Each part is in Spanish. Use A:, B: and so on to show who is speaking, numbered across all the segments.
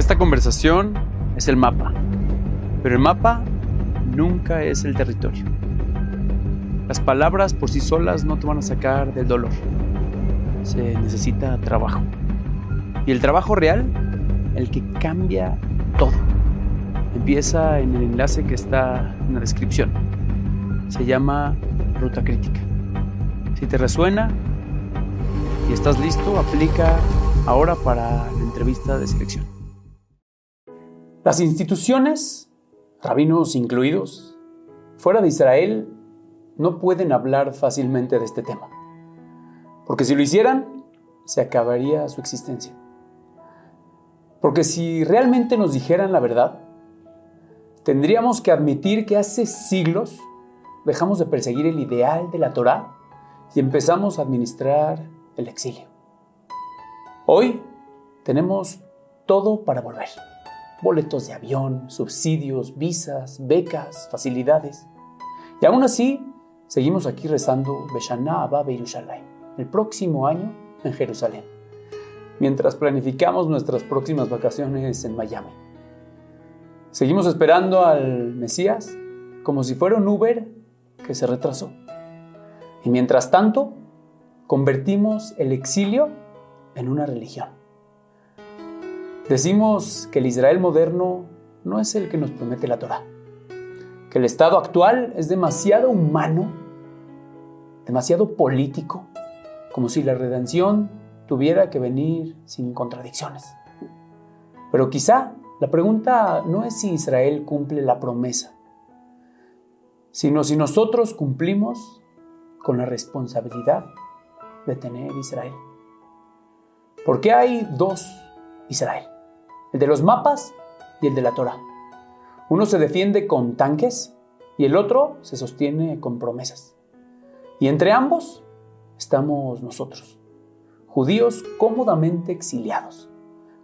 A: Esta conversación es el mapa, pero el mapa nunca es el territorio. Las palabras por sí solas no te van a sacar del dolor. Se necesita trabajo. Y el trabajo real, el que cambia todo, empieza en el enlace que está en la descripción. Se llama Ruta Crítica. Si te resuena y estás listo, aplica ahora para la entrevista de selección. Las instituciones, rabinos incluidos, fuera de Israel, no pueden hablar fácilmente de este tema. Porque si lo hicieran, se acabaría su existencia. Porque si realmente nos dijeran la verdad, tendríamos que admitir que hace siglos dejamos de perseguir el ideal de la Torá y empezamos a administrar el exilio. Hoy tenemos todo para volver. Boletos de avión, subsidios, visas, becas, facilidades. Y aún así, seguimos aquí rezando Beshana Abba Beirushalayim, el próximo año en Jerusalén, mientras planificamos nuestras próximas vacaciones en Miami. Seguimos esperando al Mesías como si fuera un Uber que se retrasó. Y mientras tanto, convertimos el exilio en una religión. Decimos que el Israel moderno no es el que nos promete la Torá, que el estado actual es demasiado humano, demasiado político, como si la redención tuviera que venir sin contradicciones. Pero quizá la pregunta no es si Israel cumple la promesa, sino si nosotros cumplimos con la responsabilidad de tener Israel. ¿Por qué hay dos Israel? El de los mapas y el de la Torá. Uno se defiende con tanques y el otro se sostiene con promesas. Y entre ambos estamos nosotros, judíos cómodamente exiliados,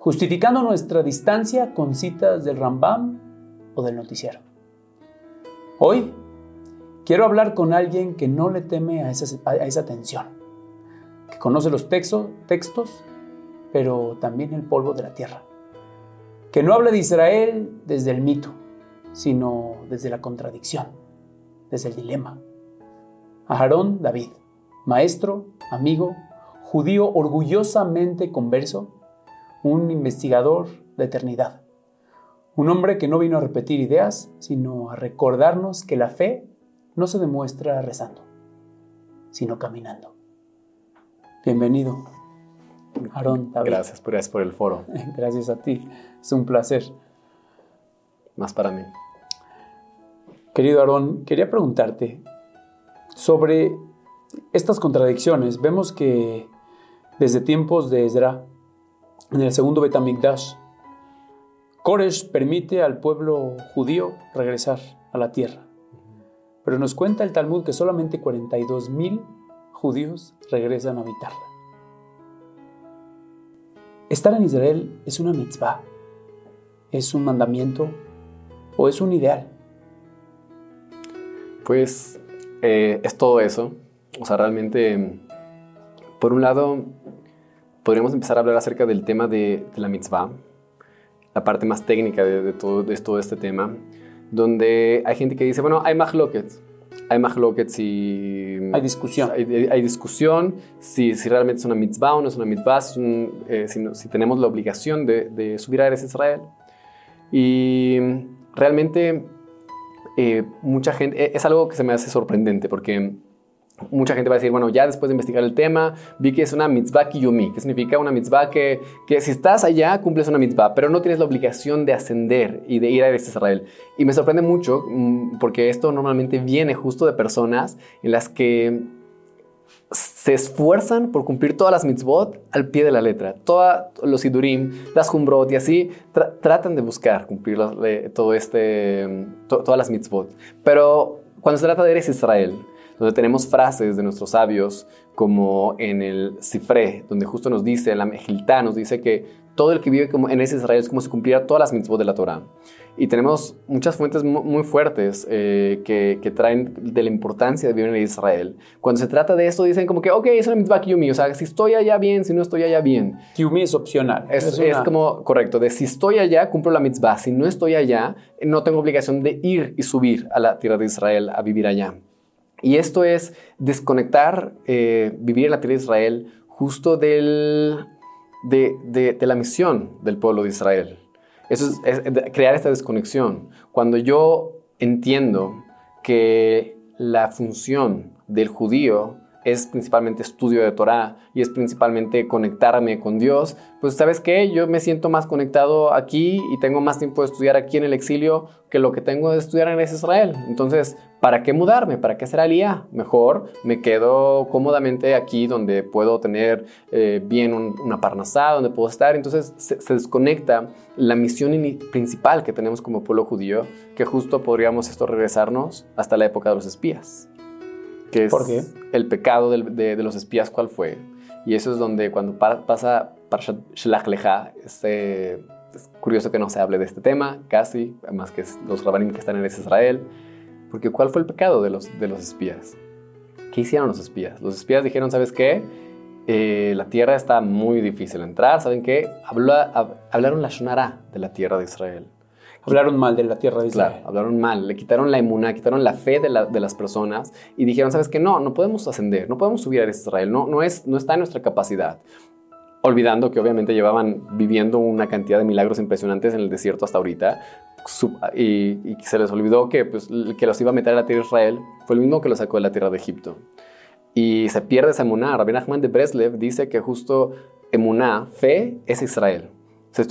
A: justificando nuestra distancia con citas del Rambam o del noticiero. Hoy quiero hablar con alguien que no le teme a esa tensión, que conoce los textos, pero también el polvo de la tierra, que no habla de Israel desde el mito, sino desde la contradicción, desde el dilema. Aharón David, maestro, amigo, judío orgullosamente converso, un investigador de eternidad, un hombre que no vino a repetir ideas, sino a recordarnos que la fe no se demuestra rezando, sino caminando. Bienvenido, Aarón David.
B: Gracias por el foro.
A: Gracias a ti, es un placer.
B: Más para mí.
A: Querido Aarón, quería preguntarte sobre estas contradicciones. Vemos que desde tiempos de Ezra, en el segundo Bet HaMikdash, Koresh permite al pueblo judío regresar a la tierra. Pero nos cuenta el Talmud que solamente 42,000 judíos regresan a habitarla. ¿Estar en Israel es una mitzvah? ¿Es un mandamiento? ¿O es un ideal?
B: Pues es todo eso. O sea, realmente, por un lado, podríamos empezar a hablar acerca del tema de la mitzvah, la parte más técnica de todo este tema, donde hay gente que dice, bueno, hay mahloket y...
A: Hay discusión.
B: Hay discusión si realmente es una mitzvah o no es una mitzvah, si tenemos la obligación de subir a Eretz Israel. Y realmente mucha gente, es algo que se me hace sorprendente porque mucha gente va a decir, bueno, ya después de investigar el tema, vi que es una mitzvah kiyumi, que significa una mitzvah que si estás allá, cumples una mitzvah, pero no tienes la obligación de ascender y de ir a Eretz Israel. Y me sorprende mucho porque esto normalmente viene justo de personas en las que se esfuerzan por cumplir todas las mitzvot al pie de la letra. Todos los sidurim, las humbrot y así, tratan de buscar cumplir todas las mitzvot. Pero cuando se trata de Eretz Israel, donde tenemos frases de nuestros sabios, como en el Sifré, donde justo nos dice, la Mejiltá nos dice que todo el que vive como en ese Israel es como si cumpliera todas las mitzvot de la Torah. Y tenemos muchas fuentes muy fuertes que traen de la importancia de vivir en Israel. Cuando se trata de esto, dicen como que, ok, es una mitzvah kiyumi, o sea, si estoy allá bien, si no estoy allá bien.
A: Kiyumi es opcional.
B: Es como, correcto, de si estoy allá, cumplo la mitzvah. Si no estoy allá, no tengo obligación de ir y subir a la tierra de Israel a vivir allá. Y esto es desconectar, vivir en la tierra de Israel justo de la misión del pueblo de Israel. Eso es crear esta desconexión. Cuando yo entiendo que la función del judío es principalmente estudio de Torah y es principalmente conectarme con Dios, pues ¿sabes qué? Yo me siento más conectado aquí y tengo más tiempo de estudiar aquí en el exilio que lo que tengo de estudiar en Israel. Entonces, ¿para qué mudarme? ¿Para qué hacer aliyá? Mejor me quedo cómodamente aquí donde puedo tener bien una parnasá, donde puedo estar. Entonces se desconecta la misión principal que tenemos como pueblo judío, que justo podríamos regresarnos hasta la época de los espías. Que es
A: ¿Por qué?
B: El pecado de los espías, ¿cuál fue? Y eso es donde cuando pasa Parashat Shelach Lecha, es curioso que no se hable de este tema, casi, más que los rabanim que están en Israel, porque ¿cuál fue el pecado de los espías? ¿Qué hicieron los espías? Los espías dijeron, ¿sabes qué? La tierra está muy difícil de entrar, ¿saben qué? Hablaron la shonara de la tierra de Israel.
A: Hablaron mal de la tierra de Israel.
B: Claro, hablaron mal, le quitaron la emuná, quitaron la fe de las personas y dijeron, ¿sabes qué? No podemos ascender, no podemos subir a Israel, no está en nuestra capacidad. Olvidando que obviamente llevaban viviendo una cantidad de milagros impresionantes en el desierto hasta ahorita y se les olvidó que el que los iba a meter a la tierra de Israel fue el mismo que los sacó de la tierra de Egipto. Y se pierde esa emuná. Rabbi Nachman de Breslev dice que justo emuná, fe, es Israel. O sea,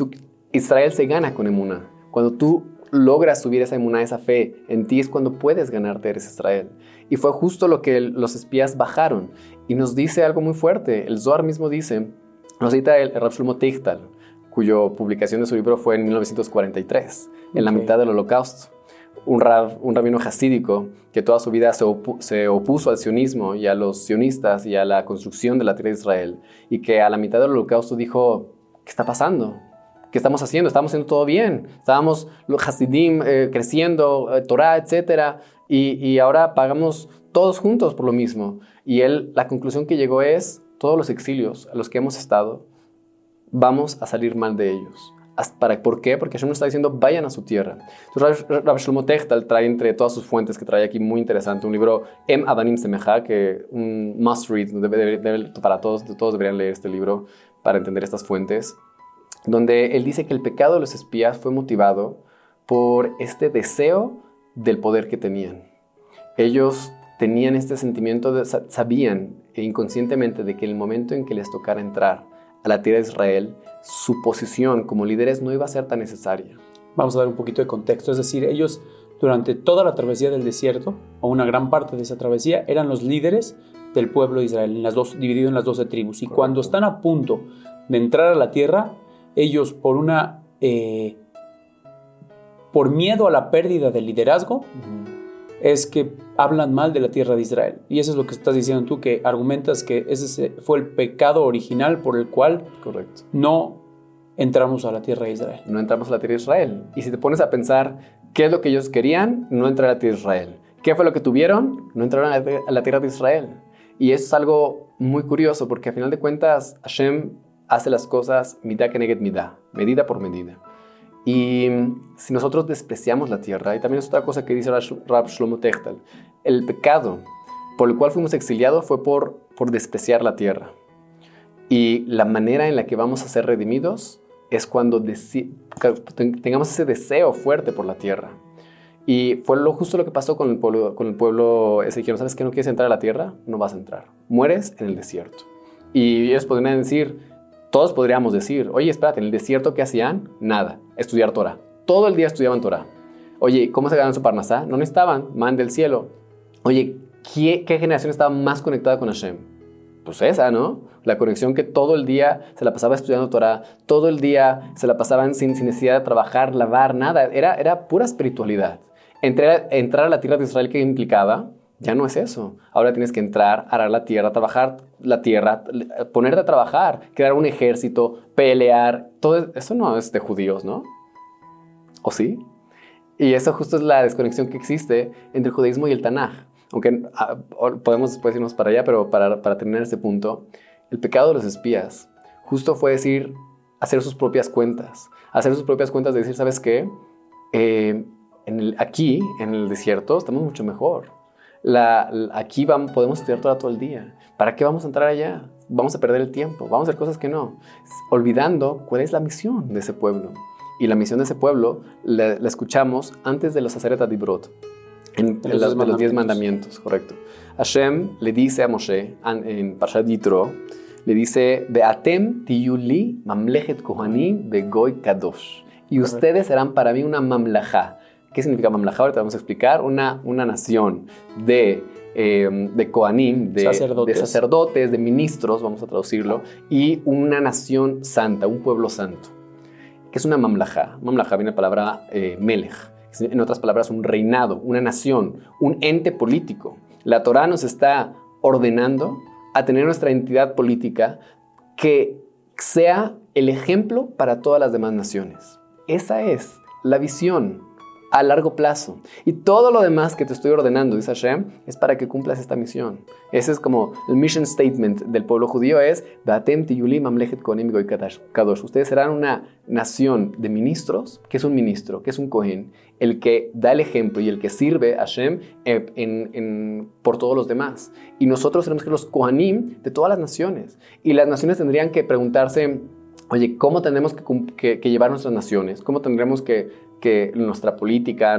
B: Israel se gana con emuná. Cuando tú logras subir esa emuná, esa fe, en ti es cuando puedes ganarte, eres Israel. Y fue justo lo que los espías bajaron. Y nos dice algo muy fuerte. El Zohar mismo dice, nos cita el Rav Shlomo Teichtal, cuya publicación de su libro fue en 1943, en la mitad del Holocausto. Un rabino hasídico que toda su vida se opuso al sionismo y a los sionistas y a la construcción de la tierra de Israel. Y que a la mitad del Holocausto dijo, ¿qué está pasando? ¿Qué estamos haciendo? Estamos haciendo todo bien. Estábamos los hasidim creciendo, Torah, etc. Y ahora pagamos todos juntos por lo mismo. Y la conclusión que llegó es, todos los exilios a los que hemos estado, vamos a salir mal de ellos. ¿Por qué? Porque Hashem nos está diciendo, vayan a su tierra. Entonces, Rav Shlomo Teichtal trae entre todas sus fuentes que trae aquí muy interesante, un libro, Em Avanim Semeja, que un must read, para todos deberían leer este libro para entender estas fuentes, donde él dice que el pecado de los espías fue motivado por este deseo del poder que tenían. Ellos tenían este sentimiento, sabían inconscientemente de que en el momento en que les tocara entrar a la tierra de Israel, su posición como líderes no iba a ser tan necesaria.
A: Vamos a dar un poquito de contexto, es decir, ellos durante toda la travesía del desierto, o una gran parte de esa travesía, eran los líderes del pueblo de Israel, dividido en las 12 tribus. Y cuando están a punto de entrar a la tierra, ellos por miedo a la pérdida del liderazgo, es que hablan mal de la tierra de Israel. Y eso es lo que estás diciendo tú, que argumentas que ese fue el pecado original por el cual
B: Correcto.
A: No entramos a la tierra de Israel.
B: No entramos a la tierra de Israel. Y si te pones a pensar qué es lo que ellos querían, no entrar a la tierra de Israel. ¿Qué fue lo que tuvieron? No entraron a la tierra de Israel. Y eso es algo muy curioso, porque a final de cuentas Hashem hace las cosas midá keneged midá, medida por medida. Y si nosotros despreciamos la tierra, y también es otra cosa que dice Rav Shlomo Teichtal, el pecado por el cual fuimos exiliados fue por despreciar la tierra. Y la manera en la que vamos a ser redimidos es cuando tengamos ese deseo fuerte por la tierra. Y fue justo lo que pasó con el pueblo ese. Dijeron, ¿sabes qué? ¿No quieres entrar a la tierra? No vas a entrar. Mueres en el desierto. Y ellos podrían decir, todos podríamos decir, oye, espérate, en el desierto, ¿qué hacían? Nada, estudiar Torah. Todo el día estudiaban Torah. Oye, ¿cómo se ganan su parnasá? No necesitaban, man del cielo. Oye, ¿qué generación estaba más conectada con Hashem? Pues esa, ¿no? La conexión que todo el día se la pasaba estudiando Torah, todo el día se la pasaban sin necesidad de trabajar, lavar, nada. Era pura espiritualidad. Entrar a la tierra de Israel, ¿qué implicaba? ya no es eso. Ahora tienes que entrar, arar la tierra, trabajar la tierra, ponerte a trabajar, crear un ejército, pelear. Todo eso no es de judíos, ¿no? ¿O sí? Y eso justo es la desconexión que existe entre el judaísmo y el Tanaj. Aunque podemos después irnos para allá, pero para terminar este punto, el pecado de los espías justo fue decir, hacer sus propias cuentas. Hacer sus propias cuentas de decir, ¿sabes qué? Aquí, en el desierto, estamos mucho mejor. Aquí podemos estudiar todo el día. ¿Para qué vamos a entrar allá? Vamos a perder el tiempo, vamos a hacer cosas que no. Olvidando cuál es la misión de ese pueblo. Y la misión de ese pueblo la escuchamos antes de los Aseret Adibrot, de los 10 mandamientos, correcto. Hashem le dice a Moshe, en Parshat Yitro, le dice, Be'atem tiyuli mamlechet kohanim begoy kadosh. Y ustedes serán para mí una mamlajá. ¿Qué significa mamlajá? Ahorita vamos a explicar. Una nación de kohanim, de sacerdotes, de ministros, vamos a traducirlo, y una nación santa, un pueblo santo. ¿Qué es una mamlajá? Mamlajá viene de la palabra melech. En otras palabras, un reinado, una nación, un ente político. La Torá nos está ordenando a tener nuestra entidad política que sea el ejemplo para todas las demás naciones. Esa es la visión a largo plazo. Y todo lo demás que te estoy ordenando, dice Hashem, es para que cumplas esta misión. Ese es como el mission statement del pueblo judío es Ba'atem tiyuli mamlechet kohanim begoy kadosh. Ustedes serán una nación de ministros. ¿Qué es un ministro? ¿Qué es un kohen? El que da el ejemplo y el que sirve a Hashem por todos los demás. Y nosotros tenemos que ser los kohanim de todas las naciones. Y las naciones tendrían que preguntarse, oye, ¿cómo tenemos que llevar nuestras naciones? ¿Cómo tendremos que nuestra política,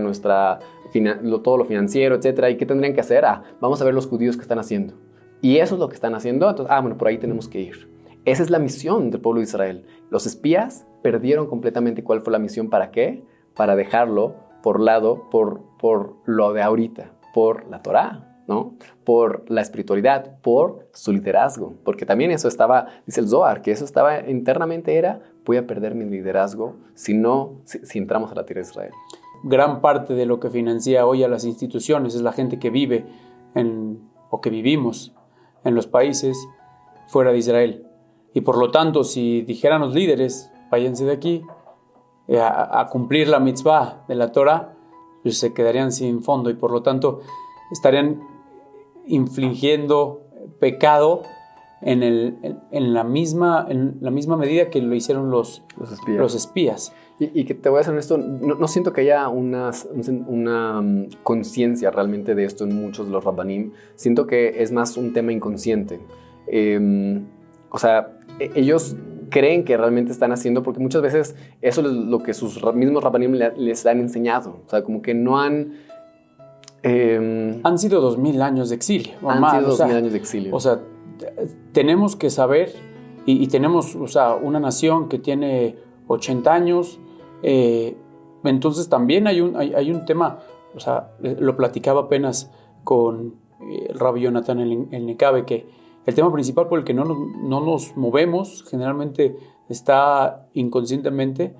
B: todo lo financiero, etcétera? ¿Y qué tendrían que hacer? Vamos a ver los judíos que están haciendo. Y eso es lo que están haciendo. Entonces, bueno, por ahí tenemos que ir. Esa es la misión del pueblo de Israel. Los espías perdieron completamente cuál fue la misión. ¿Para qué? Para dejarlo por lado, por lo de ahorita, por la Torá, ¿no? Por la espiritualidad, por su liderazgo. Porque también eso estaba, dice el Zohar, que eso estaba internamente voy a perder mi liderazgo si entramos a la tierra de Israel.
A: Gran parte de lo que financia hoy a las instituciones es la gente que vive o que vivimos en los países fuera de Israel. Y por lo tanto, si dijeran los líderes, váyanse de aquí a cumplir la mitzvah de la Torah, pues se quedarían sin fondo y por lo tanto estarían infligiendo pecado en la misma medida que lo hicieron los espías.
B: Y que te voy a ser honesto, no siento que haya una conciencia realmente de esto en muchos de los rabbanim. Siento que es más un tema inconsciente. O sea, ellos creen que realmente están haciendo, porque muchas veces eso es lo que sus mismos rabbanim les han enseñado. O sea, como que no han...
A: han sido 2000 años de exilio.
B: Han sido 2000 años de exilio.
A: O sea, tenemos que saber, y tenemos, o sea, una nación que tiene 80 años, entonces también hay un tema, o sea, lo platicaba apenas con el rabbi Jonathan el Nekabe, que el tema principal por el que no nos movemos generalmente está inconscientemente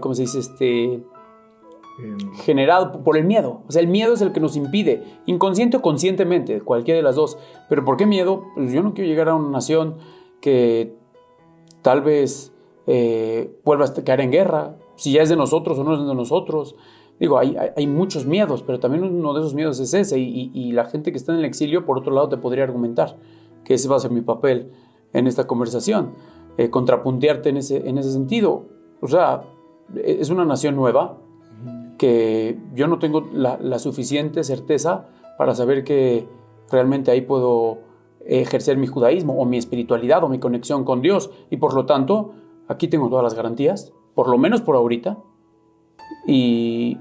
A: ¿cómo se dice? Generado por el miedo. O sea, el miedo es el que nos impide, inconsciente o conscientemente, cualquiera de las dos. ¿Pero por qué miedo? Pues yo no quiero llegar a una nación que tal vez vuelva a caer en guerra, si ya es de nosotros o no es de nosotros. Digo, hay muchos miedos, pero también uno de esos miedos es ese. Y la gente que está en el exilio, por otro lado, te podría argumentar que ese va a ser mi papel en esta conversación, contrapuntearte en ese sentido. O sea, es una nación nueva, que yo no tengo la suficiente certeza para saber que realmente ahí puedo ejercer mi judaísmo o mi espiritualidad o mi conexión con Dios. Y por lo tanto, aquí tengo todas las garantías, por lo menos por ahorita. Y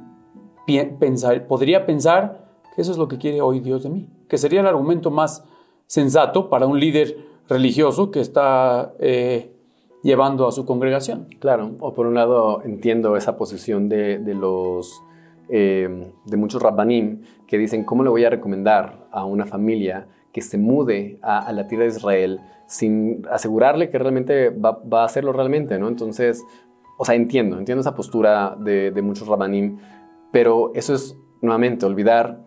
A: podría pensar que eso es lo que quiere hoy Dios de mí, que sería el argumento más sensato para un líder religioso que está llevando a su congregación.
B: Claro, o por un lado entiendo esa posición de muchos rabbanim que dicen, ¿cómo le voy a recomendar a una familia que se mude a la tierra de Israel sin asegurarle que realmente va a hacerlo realmente, ¿no? Entonces, o sea, entiendo esa postura de muchos rabbanim, pero eso es nuevamente, olvidar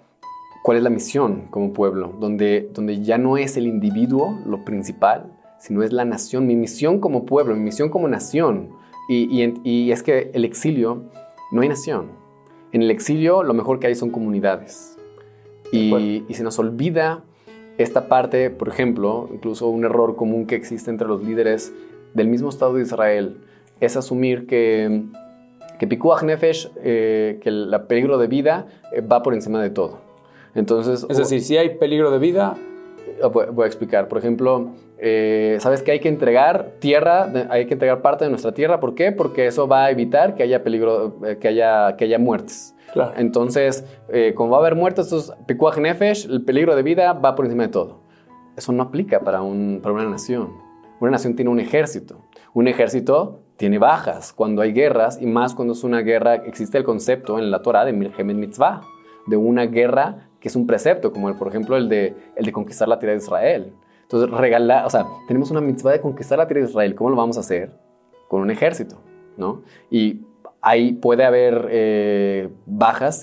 B: cuál es la misión como pueblo, donde ya no es el individuo lo principal, sino es la nación, mi misión como pueblo, mi misión como nación. Y es que el exilio, no hay nación. En el exilio lo mejor que hay son comunidades. Y se nos olvida esta parte, por ejemplo, incluso un error común que existe entre los líderes del mismo Estado de Israel, es asumir que Pikuach Nefesh, que el peligro de vida va por encima de todo. Entonces,
A: es decir, si hay peligro de vida...
B: Voy a explicar. Por ejemplo, ¿sabes que hay que entregar tierra? Hay que entregar parte de nuestra tierra. ¿Por qué? Porque eso va a evitar que haya peligro, que haya muertes.
A: Claro.
B: Entonces, como va a haber muertes, estos Pikuach Nefesh, el peligro de vida va por encima de todo. Eso no aplica para una nación. Una nación tiene un ejército. Un ejército tiene bajas cuando hay guerras, y más cuando es una guerra. Existe el concepto en la Torah de Milchemet Mitzvah, de una guerra que es un precepto, como por ejemplo el de conquistar la tierra de Israel. Entonces, tenemos una mitzvah de conquistar la tierra de Israel. ¿Cómo lo vamos a hacer? Con un ejército, ¿no? Y ahí puede haber bajas,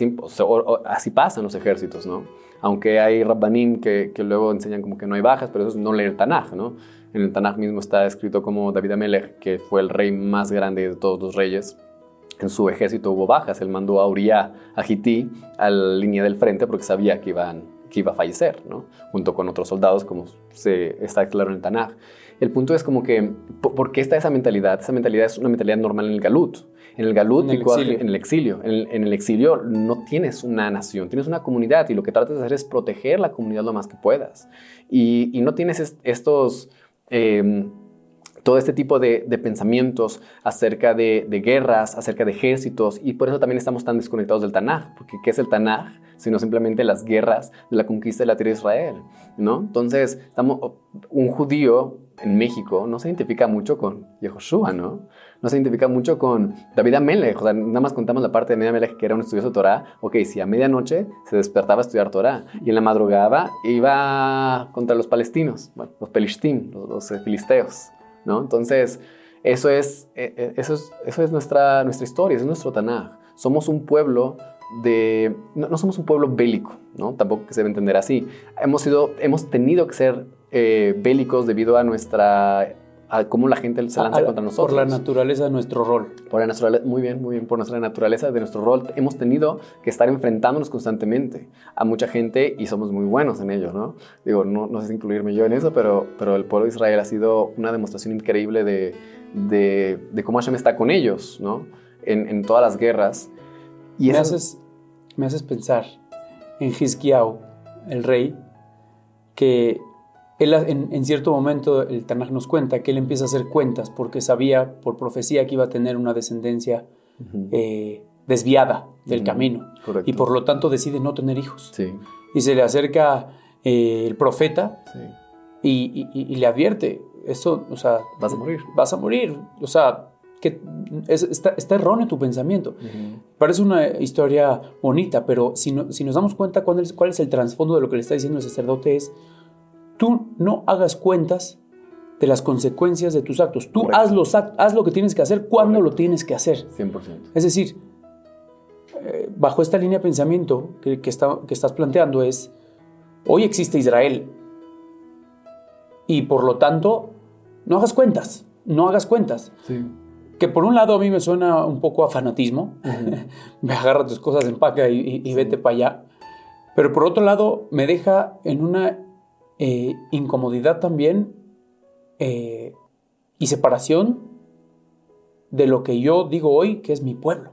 B: así pasan los ejércitos, ¿no? Aunque hay rabbanim que luego enseñan como que no hay bajas, pero eso es no leer el Tanaj, ¿no? En el Tanaj mismo está escrito como David Amelech, que fue el rey más grande de todos los reyes. En su ejército hubo bajas. Él mandó a Uriah, a Hití, a la línea del frente porque sabía que iba a fallecer, ¿no? Junto con otros soldados, como está claro en el Tanaj. El punto es como que, ¿por qué está esa mentalidad? Esa mentalidad es una mentalidad normal en el Galut. En el Galut, en el exilio. En el exilio no tienes una nación, tienes una comunidad, y lo que tratas de hacer es proteger la comunidad lo más que puedas. Y no tienes estos... todo este tipo de pensamientos acerca de guerras, acerca de ejércitos, y por eso también estamos tan desconectados del Tanaj, porque ¿qué es el Tanaj? Sino simplemente las guerras de la conquista de la tierra de Israel, ¿no? Entonces, un judío en México no se identifica mucho con Yehoshua, ¿no? No se identifica mucho con David Amelech. O sea, nada más contamos la parte de David Amelech, que era un estudioso de Torah. Ok, si a medianoche se despertaba a estudiar Torah, y en la madrugada iba contra los palestinos, bueno, los pelishtim, los filisteos, ¿no? Entonces, eso es nuestra historia, es nuestro Tanaj. Somos un pueblo no somos un pueblo bélico, ¿no? Tampoco que se debe entender así. Hemos tenido que ser bélicos debido a cómo la gente se lanza contra nosotros.
A: Por la naturaleza de nuestro rol.
B: Muy bien, por nuestra naturaleza de nuestro rol. Hemos tenido que estar enfrentándonos constantemente a mucha gente, y somos muy buenos en ello, ¿no? Digo, no sé si incluirme yo en eso, pero el pueblo de Israel ha sido una demostración increíble de cómo Hashem está con ellos, ¿no? En todas las guerras. Y
A: me haces pensar en Hizkiyahu, el rey, que él en cierto momento el Tanaj nos cuenta que él empieza a hacer cuentas porque sabía por profecía que iba a tener una descendencia desviada del camino.
B: Correcto.
A: Y por lo tanto decide no tener hijos.
B: Sí.
A: Y se le acerca el profeta,
B: sí,
A: y le advierte, eso, o sea, vas a morir, o sea, que está erróneo tu pensamiento. Parece una historia bonita, pero si nos damos cuenta cuál es el trasfondo de lo que le está diciendo el sacerdote, es: tú no hagas cuentas de las consecuencias de tus actos. Tú haz lo que tienes que hacer cuando lo tienes que hacer.
B: 100%.
A: Es decir, bajo esta línea de pensamiento que estás planteando es: hoy existe Israel, y por lo tanto no hagas cuentas.
B: Sí.
A: Que por un lado a mí me suena un poco a fanatismo. Me agarra tus cosas, empaca y vete para allá. Pero por otro lado me deja en una incomodidad también, y separación de lo que yo digo hoy que es mi pueblo.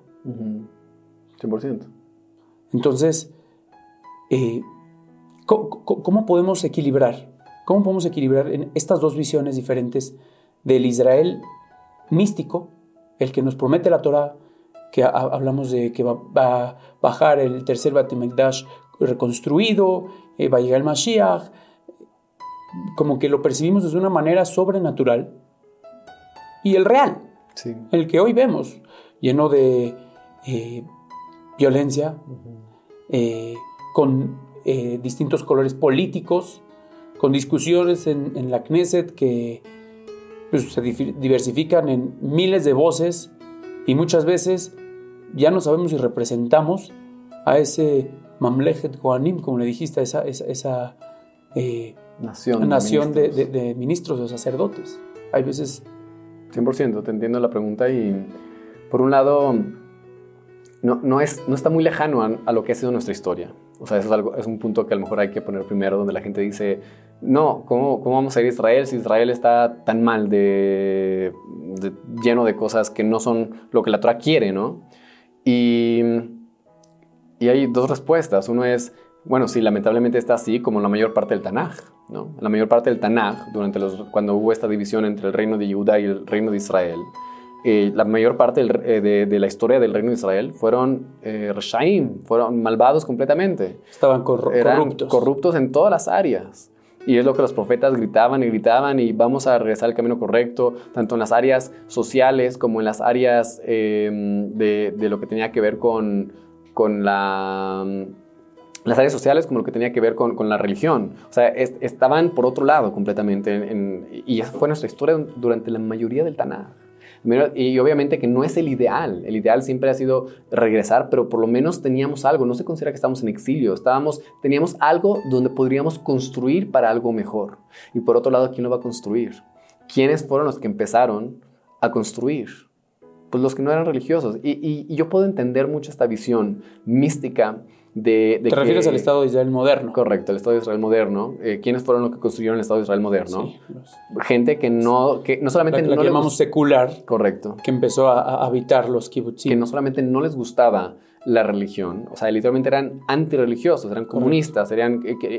B: 100%.
A: Entonces, ¿cómo podemos equilibrar? ¿Cómo podemos equilibrar en estas dos visiones diferentes del Israel místico, el que nos promete la Torah, que hablamos de que va a bajar el tercer Beit Hamikdash reconstruido, va a llegar el Mashiach, como que lo percibimos desde una manera sobrenatural, y el real,
B: sí,
A: el que hoy vemos, lleno de violencia, con distintos colores políticos, con discusiones en la Knesset que pues, se diversifican en miles de voces, y muchas veces ya no sabemos si representamos a ese Mamlechet Kohanim, como le dijiste, a esa nación de ministros o sacerdotes. Hay veces...
B: 100%, te entiendo la pregunta y por un lado no está muy lejano a lo que ha sido nuestra historia. O sea, eso es un punto que a lo mejor hay que poner primero, donde la gente dice, no, ¿cómo vamos a ir a Israel si Israel está tan mal, lleno de cosas que no son lo que la Torah quiere, ¿no? Y hay dos respuestas. Uno es, bueno, sí, lamentablemente está así como la mayor parte del Tanaj, ¿no? La mayor parte del Tanaj, cuando hubo esta división entre el reino de Judá y el reino de Israel, la mayor parte de la historia del reino de Israel fueron Reshaim, fueron malvados completamente.
A: Estaban corruptos.
B: Corruptos en todas las áreas. Y es lo que los profetas gritaban y vamos a regresar al camino correcto, tanto en las áreas sociales como en las áreas de lo que tenía que ver con las áreas sociales, como lo que tenía que ver con la religión. O sea, estaban por otro lado completamente. Y esa fue nuestra historia durante la mayoría del Tanaj. Y obviamente que no es el ideal. El ideal siempre ha sido regresar, pero por lo menos teníamos algo. No se considera que estamos en exilio. Teníamos algo donde podríamos construir para algo mejor. Y por otro lado, ¿quién lo va a construir? ¿Quiénes fueron los que empezaron a construir? Pues los que no eran religiosos. Y yo puedo entender mucho esta visión mística ¿Te
A: refieres al Estado de Israel moderno?
B: Correcto, el Estado de Israel moderno. ¿Quiénes fueron los que construyeron el Estado de Israel moderno?
A: Sí,
B: gente que no solamente
A: la que llamamos secular.
B: Correcto.
A: Que empezó a habitar los kibutzim.
B: Que no solamente no les gustaba la religión, o sea, literalmente eran antirreligiosos, eran comunistas,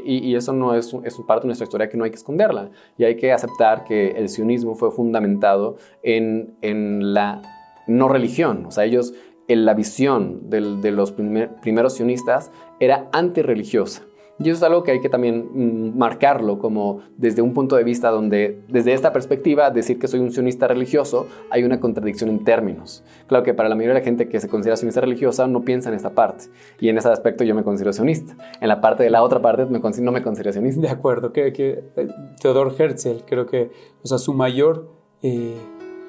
B: y eso no es parte de nuestra historia que no hay que esconderla. Y hay que aceptar que el sionismo fue fundamentado en la no religión. O sea, ellos... la visión de los primeros sionistas era antirreligiosa. Y eso es algo que hay que también marcarlo como desde un punto de vista donde, desde esta perspectiva, decir que soy un sionista religioso, hay una contradicción en términos. Claro que para la mayoría de la gente que se considera sionista religiosa no piensa en esta parte. Y en ese aspecto yo me considero sionista. En la parte de la otra parte no me considero sionista.
A: De acuerdo, que Theodor Herzl, creo que, o sea, su mayor...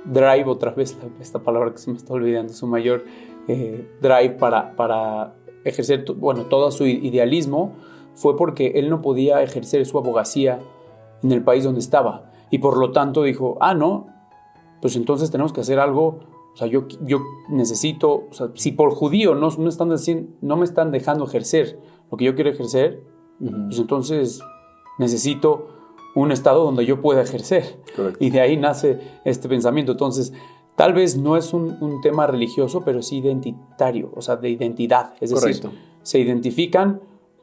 A: drive, otra vez esta palabra que se me está olvidando, su mayor drive para ejercer todo su idealismo fue porque él no podía ejercer su abogacía en el país donde estaba, y por lo tanto dijo, no, pues entonces tenemos que hacer algo. O sea, yo necesito, o sea, si por judío no me están dejando ejercer lo que yo quiero ejercer, pues entonces necesito un estado donde yo pueda ejercer.
B: Correcto.
A: Y de ahí nace este pensamiento. Entonces, tal vez no es un tema religioso, pero sí identitario, o sea, de identidad. Es
B: Correcto.
A: decir, se identifican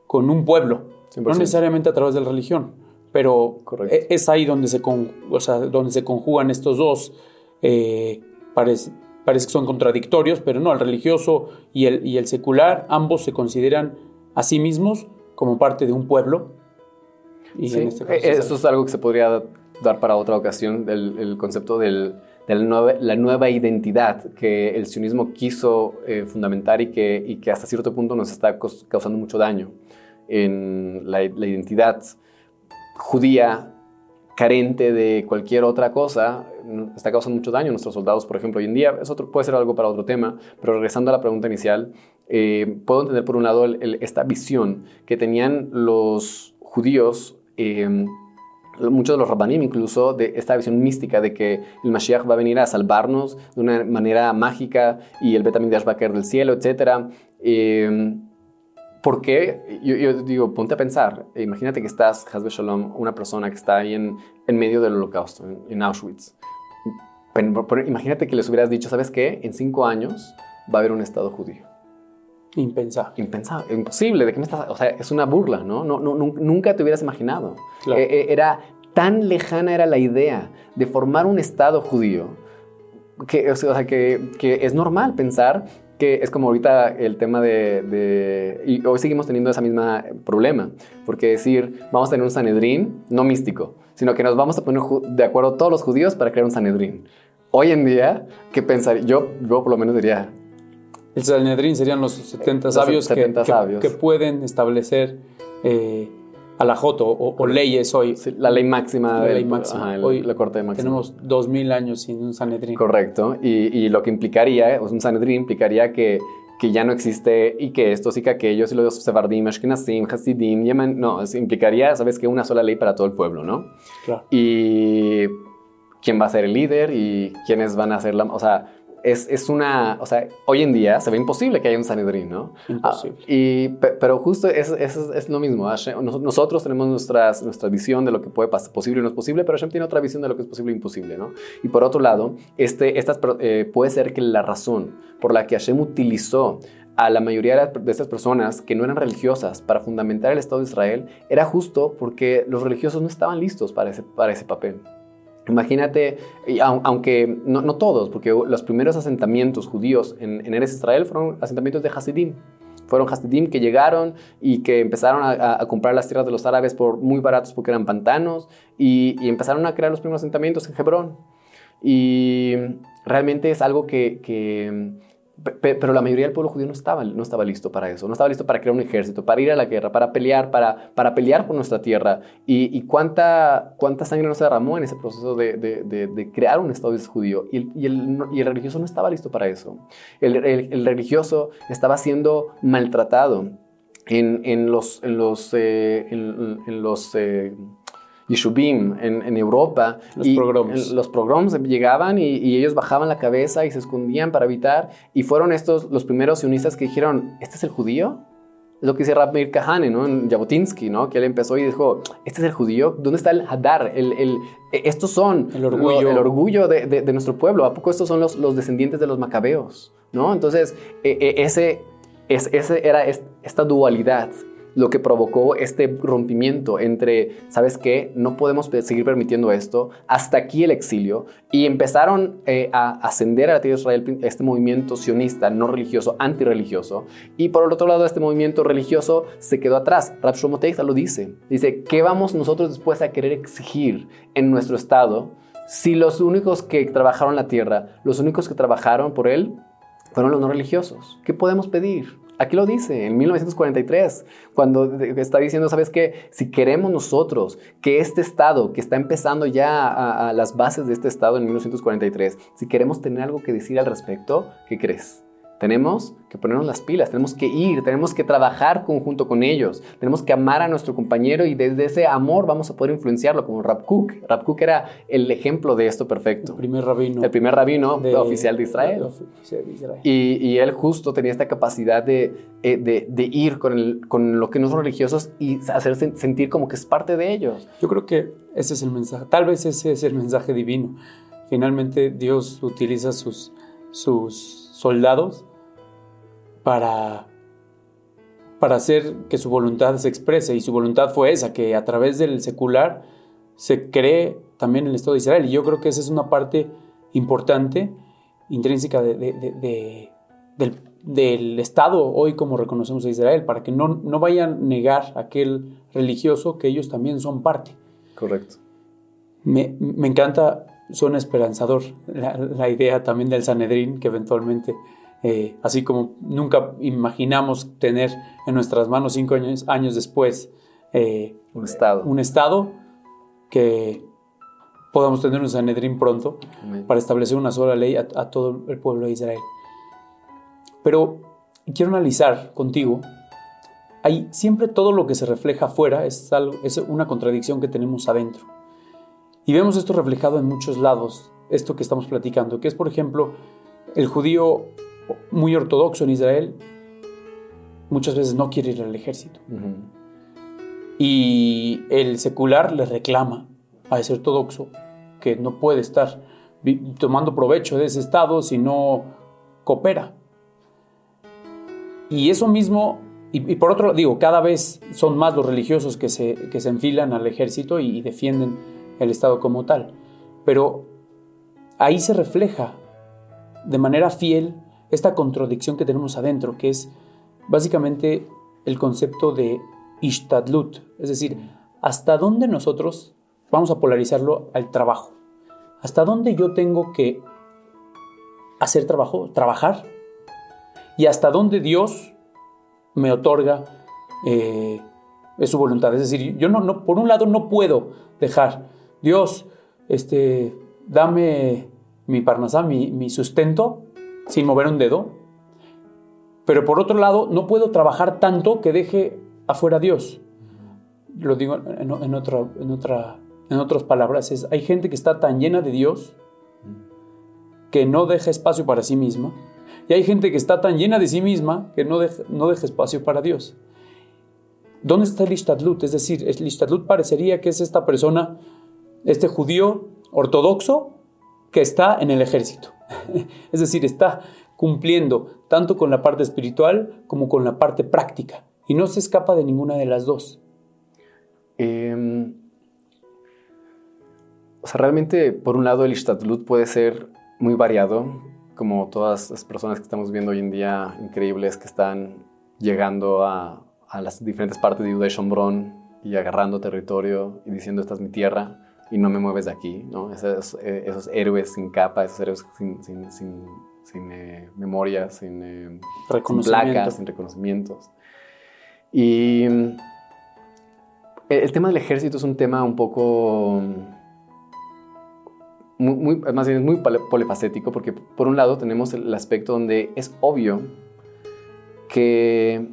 A: con un pueblo, 100%. No necesariamente a través de la religión, pero es ahí donde donde se conjugan estos dos. Parece que son contradictorios, pero no, el religioso y el secular, ambos se consideran a sí mismos como parte de un pueblo. Y
B: sí,
A: en este caso
B: eso es algo que se podría dar para otra ocasión, el concepto de la nueva identidad que el sionismo quiso fundamentar y que hasta cierto punto nos está causando mucho daño. En la identidad judía, carente de cualquier otra cosa, está causando mucho daño a nuestros soldados, por ejemplo, hoy en día. Eso puede ser algo para otro tema, pero regresando a la pregunta inicial, puedo entender por un lado esta visión que tenían los judíos, muchos de los rabbanim incluso, de esta visión mística de que el Mashiach va a venir a salvarnos de una manera mágica y el Bet HaMikdash va a caer del cielo, etc. ¿Por qué? Yo digo, ponte a pensar, imagínate que estás, Haz Shalom, una persona que está ahí en medio del holocausto, en Auschwitz. Imagínate que les hubieras dicho, ¿sabes qué? En 5 años va a haber un estado judío.
A: Impensable.
B: Imposible. ¿De qué me estás? O sea, es una burla, ¿no? Nunca te hubieras imaginado.
A: Claro.
B: Era tan lejana era la idea de formar un estado judío que es normal pensar que es como ahorita el tema y hoy seguimos teniendo ese mismo problema, porque decir, vamos a tener un Sanedrín, no místico, sino que nos vamos a poner de acuerdo todos los judíos para crear un Sanedrín. Hoy en día, ¿qué pensaría? Yo por lo menos diría...
A: El Sanedrín serían los 70 sabios que pueden establecer halajot o leyes hoy.
B: Sí, la ley máxima.
A: La ley máxima. Hoy
B: la corte máxima.
A: Tenemos 2000 años sin un Sanedrín.
B: Correcto. Y lo que implicaría, un Sanedrín implicaría que que ya no existe y que estos y que aquellos y los Sefardim, Ashkenazim, Hasidim, Yemen, no, eso implicaría, ¿sabes qué? Una sola ley para todo el pueblo, ¿no?
A: Claro.
B: Y quién va a ser el líder y quiénes van a ser la... O sea, es una... O sea, hoy en día se ve imposible que haya un Sanedrín, ¿no?
A: Imposible.
B: Pero justo es lo mismo. Nosotros tenemos nuestra visión de lo que puede pasar, posible y no es posible, pero Hashem tiene otra visión de lo que es posible e imposible, ¿no? Y por otro lado, puede ser que la razón por la que Hashem utilizó a la mayoría de estas personas que no eran religiosas para fundamentar el Estado de Israel era justo porque los religiosos no estaban listos para ese papel. Imagínate, aunque no todos, porque los primeros asentamientos judíos en Eretz Israel fueron asentamientos de Hasidim. Fueron Hasidim que llegaron y que empezaron a comprar las tierras de los árabes por muy baratos porque eran pantanos y empezaron a crear los primeros asentamientos en Hebrón. Y realmente es algo pero la mayoría del pueblo judío no estaba listo para eso, no estaba listo para crear un ejército, para ir a la guerra, para pelear, para pelear por nuestra tierra. Y cuánta sangre no se derramó en ese proceso de crear un Estado judío. Y el religioso no estaba listo para eso. El religioso estaba siendo maltratado en los Yishubim en Europa. Los pogroms llegaban y ellos bajaban la cabeza y se escondían para evitar. Y fueron estos los primeros sionistas que dijeron, ¿este es el judío? Es lo que dice Rab Meir Kahane, ¿no? En Jabotinsky, ¿no? Que él empezó y dijo, ¿este es el judío? ¿Dónde está el Hadar? Estos son el orgullo de nuestro pueblo. ¿A poco estos son los descendientes de los macabeos? ¿No? Entonces, era esta dualidad lo que provocó este rompimiento entre, ¿sabes qué? No podemos seguir permitiendo esto, hasta aquí el exilio, y empezaron a ascender a la tierra de Israel este movimiento sionista, no religioso, antirreligioso, y por el otro lado este movimiento religioso se quedó atrás. Rab Shlomo Teitza lo dice, ¿qué vamos nosotros después a querer exigir en nuestro estado si los únicos que trabajaron la tierra, los únicos que trabajaron por él, fueron los no religiosos? ¿Qué podemos pedir? Aquí lo dice, en 1943, cuando está diciendo, ¿sabes qué? Si queremos nosotros que este Estado, que está empezando ya a las bases de este Estado en 1943, si queremos tener algo que decir al respecto, ¿qué crees? Tenemos que ponernos las pilas, tenemos que ir, tenemos que trabajar conjunto con ellos, tenemos que amar a nuestro compañero y desde ese amor vamos a poder influenciarlo, como Rav Kook. Rav Kook era el ejemplo de esto perfecto. El primer rabino oficial de Israel. Y él justo tenía esta capacidad de ir con lo que no son religiosos y hacerse sentir como que es parte de ellos.
A: Yo creo que ese es el mensaje, tal vez ese es el mensaje divino. Finalmente Dios utiliza sus soldados para hacer que su voluntad se exprese, y su voluntad fue esa, que a través del secular se cree también el Estado de Israel, y yo creo que esa es una parte importante, intrínseca del Estado hoy como reconocemos a Israel, para que no vayan a negar a aquel religioso que ellos también son parte.
B: Correcto.
A: Me encanta, suena esperanzador la idea también del Sanedrín, que eventualmente así como nunca imaginamos tener en nuestras manos 5 años después un estado, que podamos tener un Sanedrín pronto.
B: Amén.
A: Para establecer una sola ley a todo el pueblo de Israel. Pero quiero analizar contigo, siempre todo lo que se refleja afuera es una contradicción que tenemos adentro, y vemos esto reflejado en muchos lados, esto que estamos platicando, que es, por ejemplo, el judío muy ortodoxo en Israel muchas veces no quiere ir al ejército. Uh-huh. Y el secular le reclama a ese ortodoxo que no puede estar tomando provecho de ese estado si no coopera. Y eso mismo, y por otro lado, cada vez son más los religiosos que se enfilan al ejército y defienden el estado como tal. Pero ahí se refleja de manera fiel esta contradicción que tenemos adentro, que es básicamente el concepto de ishtadlut, es decir, hasta dónde nosotros vamos a polarizarlo al trabajo, hasta dónde yo tengo que hacer trabajar, y hasta dónde Dios me otorga su voluntad. Es decir, yo no, por un lado no puedo dejar, Dios, dame mi parnasá, mi sustento, sin mover un dedo, Pero por otro lado, no puedo trabajar tanto que deje afuera a Dios. Lo digo en otras palabras, hay gente que está tan llena de Dios que no deja espacio para sí misma, y hay gente que está tan llena de sí misma que no deja espacio para Dios. ¿Dónde está el Ishtadlut? Es decir, el Ishtadlut parecería que es esta persona, este judío ortodoxo que está en el ejército. Es decir, está cumpliendo tanto con la parte espiritual como con la parte práctica, y no se escapa de ninguna de las dos.
B: Realmente, por un lado, el Ishtadlut puede ser muy variado, como todas las personas que estamos viendo hoy en día, increíbles, que están llegando a las diferentes partes de Judá y Shomrón y agarrando territorio y diciendo, esta es mi tierra y no me mueves de aquí, ¿no? Esos héroes sin capa, esos héroes sin memoria, sin placas, sin reconocimientos. Y el tema del ejército es un tema un poco... más bien es muy polifacético, porque por un lado tenemos el aspecto donde es obvio que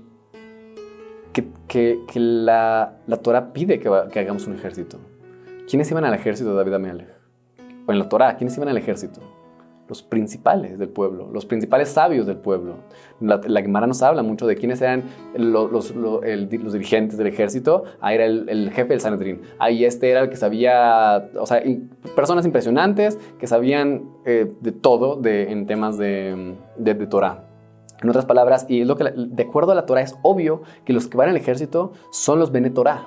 B: la Torah pide que hagamos un ejército. ¿Quiénes iban al ejército de David Amelech? O en la Torah, ¿quiénes iban al ejército? Los principales del pueblo, los principales sabios del pueblo. La Gemara nos habla mucho de quiénes eran los dirigentes del ejército. Ahí era el jefe del Sanedrín. Ahí era el que sabía, personas impresionantes que sabían de todo en temas de Torah. En otras palabras, y es lo que de acuerdo a la Torah es obvio que los que van al ejército son los Bene Torah.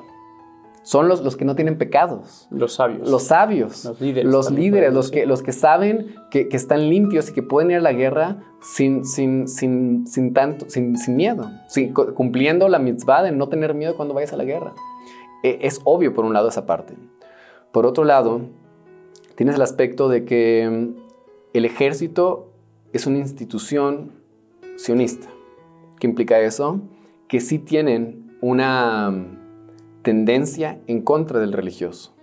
B: Son los que no tienen pecados.
A: Los sabios.
B: Los sabios. Los líderes, los que saben que están limpios y que pueden ir a la guerra sin miedo. Cumpliendo la mitzvah de no tener miedo cuando vayas a la guerra. Es obvio por un lado esa parte. Por otro lado, tienes el aspecto de que el ejército es una institución sionista. ¿Qué implica eso? Que sí tienen una tendencia en contra del religioso.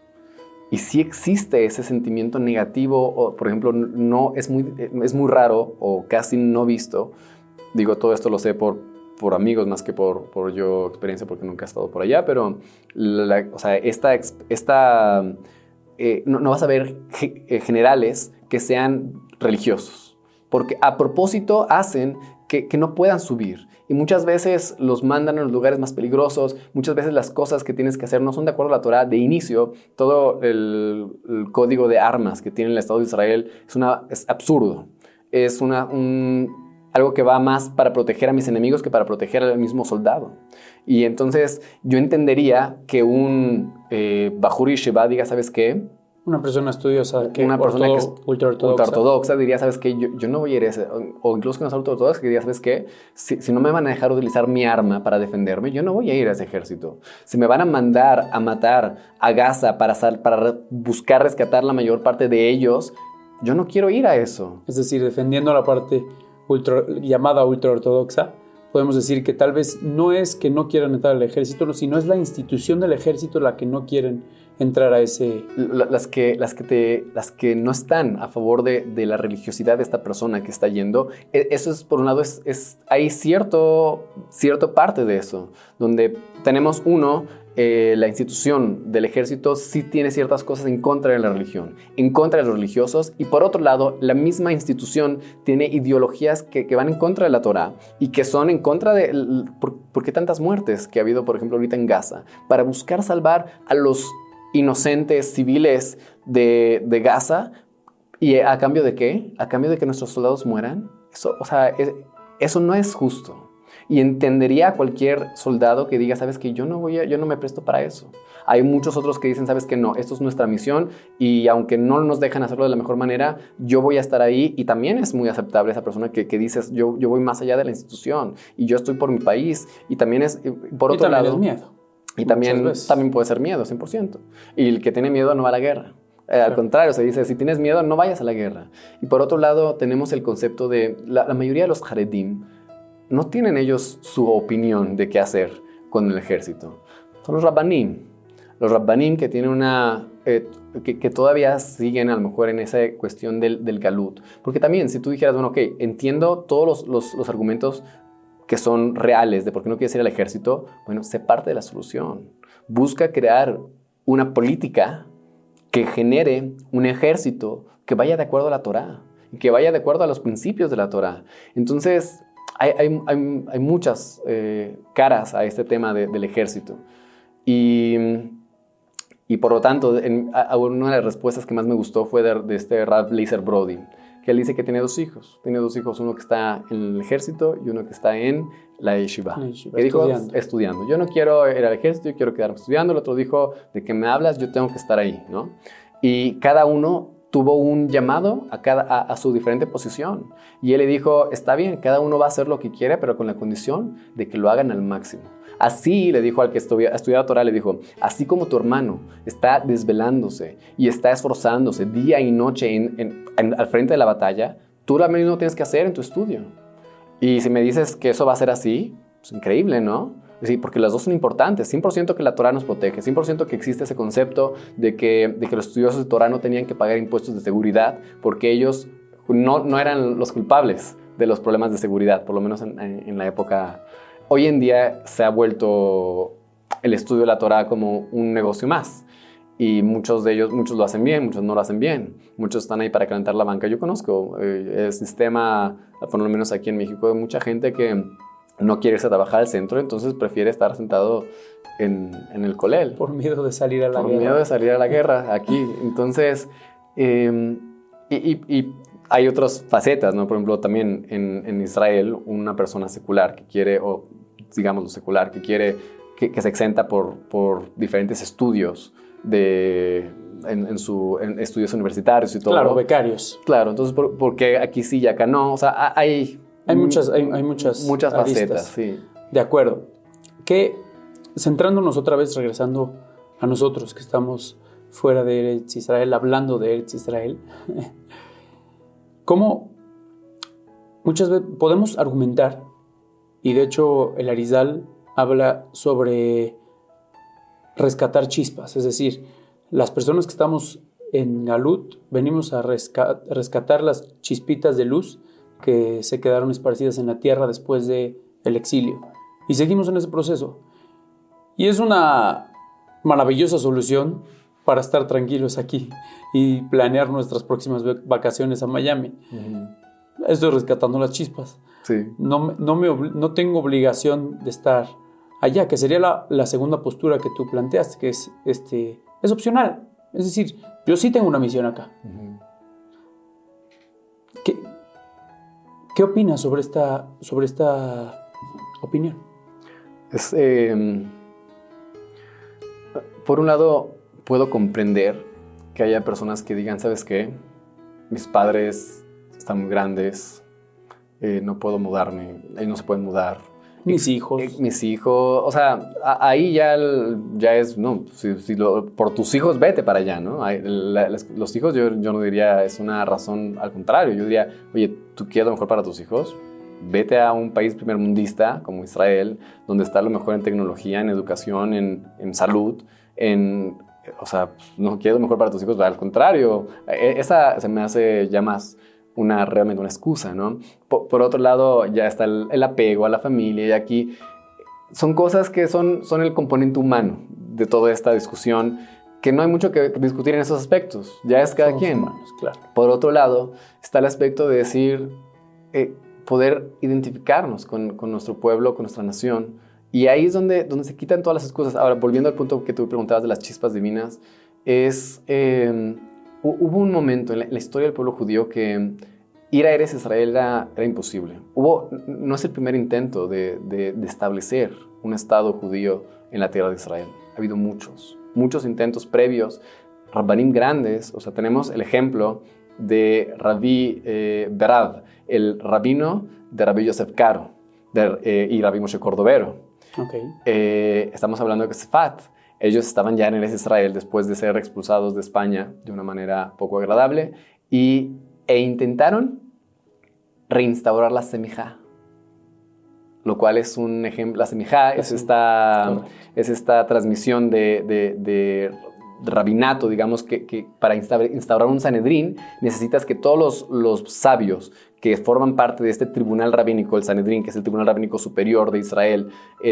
B: Y sí existe ese sentimiento negativo, o, por ejemplo, no es muy raro o casi no visto. Digo, todo esto lo sé por amigos más que por yo experiencia, porque nunca he estado por allá, pero no vas a ver generales que sean religiosos, porque a propósito hacen que no puedan subir. Y muchas veces los mandan a los lugares más peligrosos. Muchas veces las cosas que tienes que hacer no son de acuerdo a la Torah. De inicio, todo el código de armas que tiene el Estado de Israel es absurdo. Es algo que va más para proteger a mis enemigos que para proteger al mismo soldado. Y entonces yo entendería que un Bajur Yeshiva diga, ¿sabes qué?
A: Una persona estudiosa,
B: una persona que es
A: ultraortodoxa
B: diría, ¿sabes qué? Yo no voy a ir a ese, o incluso que no es ultraortodoxa, que diría, ¿sabes qué? Si no me van a dejar utilizar mi arma para defenderme, yo no voy a ir a ese ejército. Si me van a mandar a matar a Gaza para buscar rescatar la mayor parte de ellos, yo no quiero ir a eso.
A: Es decir, defendiendo la parte llamada ultraortodoxa, podemos decir que tal vez no es que no quieran entrar al ejército, sino es la institución del ejército la que no quieren entrar a ese...
B: Las que no están a favor de la religiosidad de esta persona que está yendo, eso es, por un lado, hay cierta parte de eso, donde tenemos la institución del ejército sí tiene ciertas cosas en contra de la religión, en contra de los religiosos, y por otro lado, la misma institución tiene ideologías que van en contra de la Torah y que son en contra de... ¿Por qué tantas muertes que ha habido, por ejemplo, ahorita en Gaza? Para buscar salvar a los inocentes civiles de Gaza, ¿y a cambio de qué? ¿A cambio de que nuestros soldados mueran? Eso no es justo. Y entendería a cualquier soldado que diga, ¿sabes qué? Yo no me presto para eso. Hay muchos otros que dicen, ¿sabes qué? No, esto es nuestra misión y aunque no nos dejan hacerlo de la mejor manera, yo voy a estar ahí. Y también es muy aceptable esa persona que dices, yo voy más allá de la institución y yo estoy por mi país. Y también es, por otro lado...
A: es miedo.
B: Y también puede ser miedo, 100%. Y el que tiene miedo no va a la guerra. Al contrario, se dice, si tienes miedo, no vayas a la guerra. Y por otro lado, tenemos el concepto de la mayoría de los Haredim no tienen ellos su opinión de qué hacer con el ejército. Son los Rabbanim. Los Rabbanim que tienen que todavía siguen a lo mejor en esa cuestión del Galut. Porque también, si tú dijeras, bueno, ok, entiendo todos los argumentos que son reales de por qué no quieres ir al ejército, bueno, sé parte de la solución. Busca crear una política que genere un ejército que vaya de acuerdo a la Torá y que vaya de acuerdo a los principios de la Torá. Entonces, hay muchas caras a este tema del ejército. Y por lo tanto, una de las respuestas que más me gustó fue de este Rav Leiser Brody, que él dice que tiene 2 hijos. Tiene 2 hijos, uno que está en el ejército y uno que está en la yeshiva. Que dijo, estudiando. Yo no quiero ir al ejército, yo quiero quedarme estudiando. El otro dijo, ¿de qué me hablas? Yo tengo que estar ahí, ¿no? Y cada uno tuvo un llamado a su diferente posición. Y él le dijo, está bien, cada uno va a hacer lo que quiere, pero con la condición de que lo hagan al máximo. Así le dijo al que estudiaba Torah, le dijo, así como tu hermano está desvelándose y está esforzándose día y noche al frente de la batalla, tú lo mismo tienes que hacer en tu estudio. Y si me dices que eso va a ser así, pues increíble, ¿no? Sí, porque las dos son importantes. 100% que la Torah nos protege, 100% que existe ese concepto de que los estudiosos de Torah no tenían que pagar impuestos de seguridad porque ellos no eran los culpables de los problemas de seguridad, por lo menos en la época. Hoy en día se ha vuelto el estudio de la Torah como un negocio más. Y muchos de ellos, muchos lo hacen bien, muchos no lo hacen bien. Muchos están ahí para calentar la banca. Yo conozco el sistema, por lo menos aquí en México, de mucha gente que no quiere irse a trabajar al centro, entonces prefiere estar sentado en el colel.
A: Por miedo de salir a la guerra.
B: Por miedo de salir a la guerra aquí. Entonces, y hay otras facetas, ¿no? Por ejemplo, también en Israel, una persona secular que quiere, o digamos lo secular, que quiere, que se exenta por diferentes estudios en estudios universitarios y todo.
A: Claro, becarios.
B: Claro, entonces, porque aquí sí y acá no. O sea, hay muchas facetas, sí.
A: De acuerdo. Que, centrándonos otra vez, regresando a nosotros que estamos fuera de Eretz Israel, hablando de Eretz Israel, ¿cómo muchas veces podemos argumentar, y de hecho el Arizal habla sobre rescatar chispas, es decir, las personas que estamos en Galut venimos a rescatar las chispitas de luz que se quedaron esparcidas en la tierra después del exilio. Y seguimos en ese proceso. Y es una maravillosa solución para estar tranquilos aquí y planear nuestras próximas vacaciones a Miami. Uh-huh. Estoy rescatando las chispas.
B: Sí.
A: No tengo obligación de estar allá, que sería la segunda postura que tú planteaste, que es opcional. Es decir, yo sí tengo una misión acá. Uh-huh. ¿Qué opinas sobre esta opinión?
B: Por un lado, puedo comprender que haya personas que digan, ¿sabes qué? Mis padres están muy grandes, no puedo mudarme, ellos no se pueden mudar.
A: Mis hijos,
B: o sea, ahí ya es, no, por tus hijos vete para allá, ¿no? Los hijos yo no diría es una razón, al contrario, yo diría, oye, ¿tú quieres lo mejor para tus hijos? Vete a un país primermundista como Israel, donde está lo mejor en tecnología, en educación, en salud, o sea, no quieres lo mejor para tus hijos, al contrario, esa se me hace ya más realmente una excusa, ¿no? Por otro lado, ya está el apego a la familia, y aquí son cosas que son el componente humano de toda esta discusión, que no hay mucho que discutir en esos aspectos, ya es cada quien.
A: Humanos, claro.
B: Por otro lado, está el aspecto de decir, poder identificarnos con nuestro pueblo, con nuestra nación, y ahí es donde se quitan todas las excusas. Ahora, volviendo al punto que tú preguntabas de las chispas divinas, hubo un momento en la historia del pueblo judío que ir a Eretz Israel era imposible. No es el primer intento de establecer un estado judío en la tierra de Israel. Ha habido muchos intentos previos, rabbanim grandes. O sea, tenemos el ejemplo de Rabbi Berav, el rabino de Rabbi Yosef Karo y Rabbi Moshe Cordovero.
A: Okay.
B: Estamos hablando de que Sefat, ellos estaban ya en Eretz Israel después de ser expulsados de España de una manera poco agradable e intentaron reinstaurar la semijá, lo cual es un ejemplo. La semijá es esta transmisión de rabinato, digamos, que para instaurar un Sanedrín necesitas que todos los sabios que forman parte de este tribunal rabínico, el Sanedrín, que es el tribunal rabínico superior de Israel,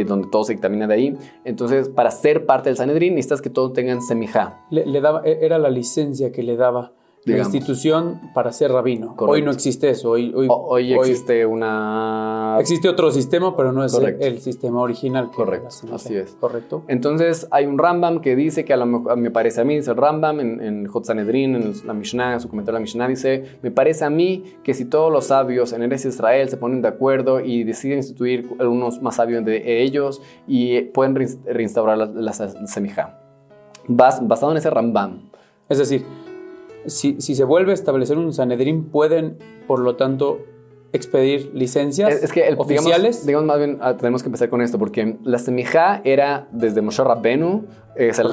B: donde todo se dictamina de ahí. Entonces, para ser parte del Sanedrín necesitas que todos tengan semijá.
A: Era la licencia que le daba la institución para ser rabino.
B: Correcto.
A: Hoy no existe eso.
B: Hoy existe una...
A: Existe otro sistema, pero no es el sistema original.
B: Correcto, así es.
A: Correcto.
B: Entonces hay un Rambam que dice que me parece a mí, dice el Rambam en Hot Sanedrin, en la Mishnah, en su comentario de la Mishnah, dice, me parece a mí que si todos los sabios en Eretz Israel se ponen de acuerdo y deciden instituir algunos más sabios de ellos y pueden reinstaurar la semijá. Basado en ese Rambam.
A: Es decir, si se vuelve a establecer un Sanedrín, pueden, por lo tanto, expedir licencias oficiales.
B: Digamos más bien, tenemos que empezar con esto, porque la semijá era desde Moshe Rabbenu,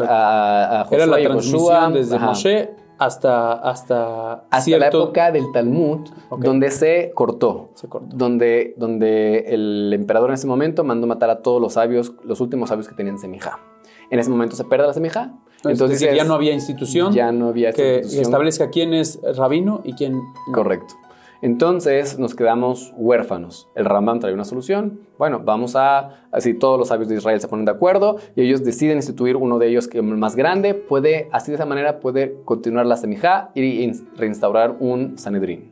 B: a Josué,
A: era la transmisión desde
B: ajá,
A: Moshe hasta
B: la época del Talmud, donde se cortó. Donde el emperador en ese momento mandó matar a todos los sabios, los últimos sabios que tenían semijá. En ese momento se pierde la semijá.
A: Entonces ya no había institución.
B: Ya no había
A: que establezca quién es rabino y quién no.
B: Correcto. Entonces nos quedamos huérfanos. El Rambam trae una solución. Bueno, vamos así todos los sabios de Israel se ponen de acuerdo y ellos deciden instituir uno de ellos que es el más grande. Así de esa manera puede continuar la semijá y reinstaurar un Sanedrín.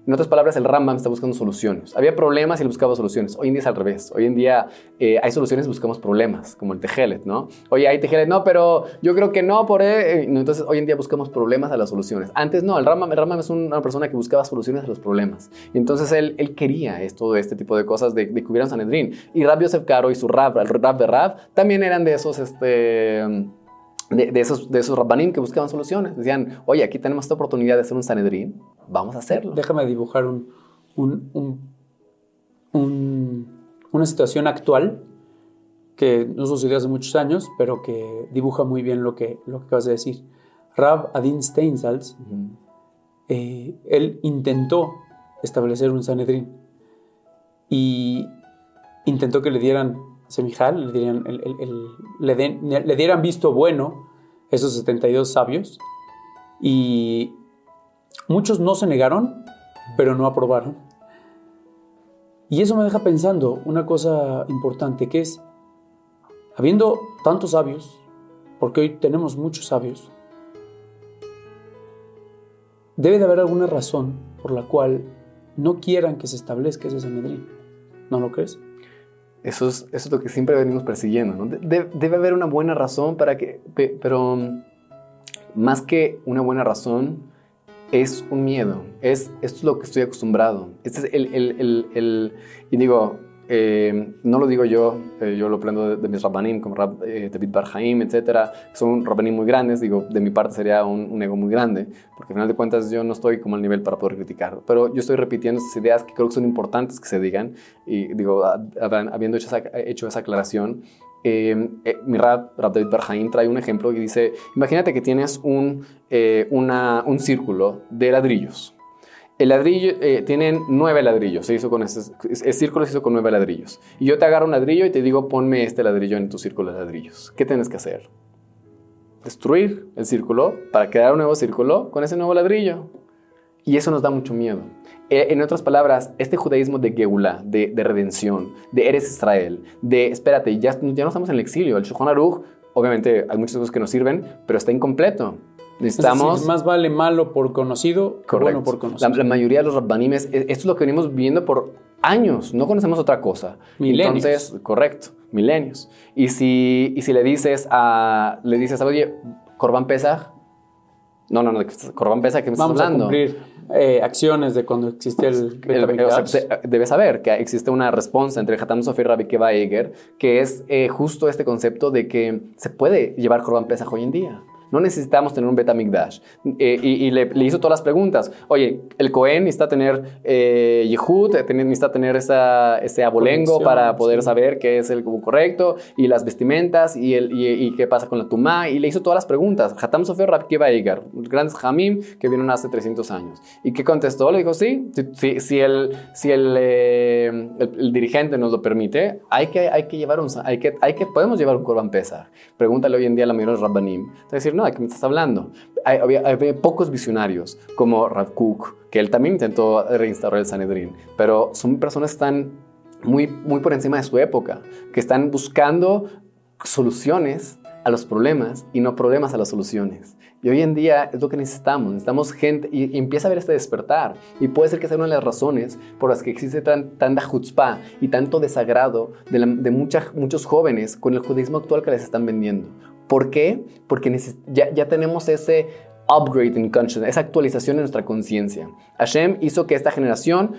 B: En otras palabras, el Rambam está buscando soluciones. Había problemas y él buscaba soluciones. Hoy en día es al revés. Hoy en día hay soluciones y buscamos problemas, como el Tejelet, ¿no? Oye, hay Tejelet, no, pero yo creo que no, entonces hoy en día buscamos problemas a las soluciones. Antes no, el Rambam es una persona que buscaba soluciones a los problemas. Y entonces él quería todo este tipo de cosas de que hubiera un Sanedrín. Y Rab Yosef Karo y su Rab, el Rab de Rab, también eran de esos... De esos rabbanim que buscaban soluciones. Decían, oye, aquí tenemos esta oportunidad de hacer un Sanedrín, vamos a hacerlo.
A: Déjame dibujar una situación actual que no sucedió hace muchos años, pero que dibuja muy bien lo que acabas de decir. Rab Adin Steinsaltz, él intentó establecer un Sanedrín y intentó que le dieran semijal, le dieran visto bueno esos 72 sabios, y muchos no se negaron, pero no aprobaron. Y eso me deja pensando una cosa importante, que es, habiendo tantos sabios, porque hoy tenemos muchos sabios, debe de haber alguna razón por la cual no quieran que se establezca ese Sanedrín. ¿No lo crees?
B: Eso es lo que siempre venimos persiguiendo, ¿no? Debe haber una buena razón pero más que una buena razón, es un miedo. Esto es lo que estoy acostumbrado. Este es y digo, no lo digo yo lo aprendo de mis rabbanim, como David Bar Haim, etcétera. Son rabbanim muy grandes. Digo, de mi parte sería un ego muy grande, porque al final de cuentas yo no estoy como al nivel para poder criticarlo. Pero yo estoy repitiendo estas ideas que creo que son importantes que se digan. Y digo, habiendo hecho esa aclaración, mi Rab David Bar Haim trae un ejemplo y dice, imagínate que tienes un círculo de ladrillos. El ladrillo, tienen 9 ladrillos, el círculo se hizo con 9 ladrillos. Y yo te agarro un ladrillo y te digo, ponme este ladrillo en tu círculo de ladrillos. ¿Qué tienes que hacer? Destruir el círculo para crear un nuevo círculo con ese nuevo ladrillo. Y eso nos da mucho miedo. En otras palabras, este judaísmo de Geulá, de redención, de Eretz Israel, espérate, ya no estamos en el exilio. El Shulchan Aruch, obviamente hay muchas cosas que nos sirven, pero está incompleto. Necesitamos...
A: Es decir, más vale malo por conocido que bueno por conocido.
B: La mayoría de los rabbaníes, esto es lo que venimos viviendo por años. No conocemos otra cosa.
A: Milenios.
B: Entonces, correcto, milenios. Y si le dices, oye, Corban Pesach, no, Corban Pesach, ¿qué me estás hablando?
A: Vamos a cumplir acciones de cuando existía el Bet HaMikdash.
B: Debes saber que existe una respuesta entre Hatam Sofer y Rabbi Akiva Eiger, que es justo este concepto de que se puede llevar Corban Pesach hoy en día. No necesitamos tener un Bet HaMikdash. Y le hizo todas las preguntas. Oye, el Cohen necesita tener Yehud, necesita tener ese abolengo para poder saber qué es el correcto, y las vestimentas, y qué pasa con la tumá. Y le hizo todas las preguntas. Hatam Sofer, Rabbi Akiva Eiger, grandes jamim que vinieron hace 300 años. ¿Y qué contestó? Le dijo, sí, si el dirigente nos lo permite, podemos llevar un Korban Pesach. Pregúntale hoy en día a la mayoría de los rabbanim. Es decir, no, ¿de qué me estás hablando? Había pocos visionarios, como Rav Kook, que él también intentó reinstaurar el Sanedrín, pero son personas que están muy, muy por encima de su época, que están buscando soluciones a los problemas y no problemas a las soluciones. Y hoy en día es lo que necesitamos gente y empieza a ver este despertar. Y puede ser que sea una de las razones por las que existe tanta chutzpah y tanto desagrado de muchos jóvenes con el judaísmo actual que les están vendiendo. ¿Por qué? Porque ya tenemos ese upgrade in consciousness, esa actualización en nuestra conciencia. Hashem hizo que esta generación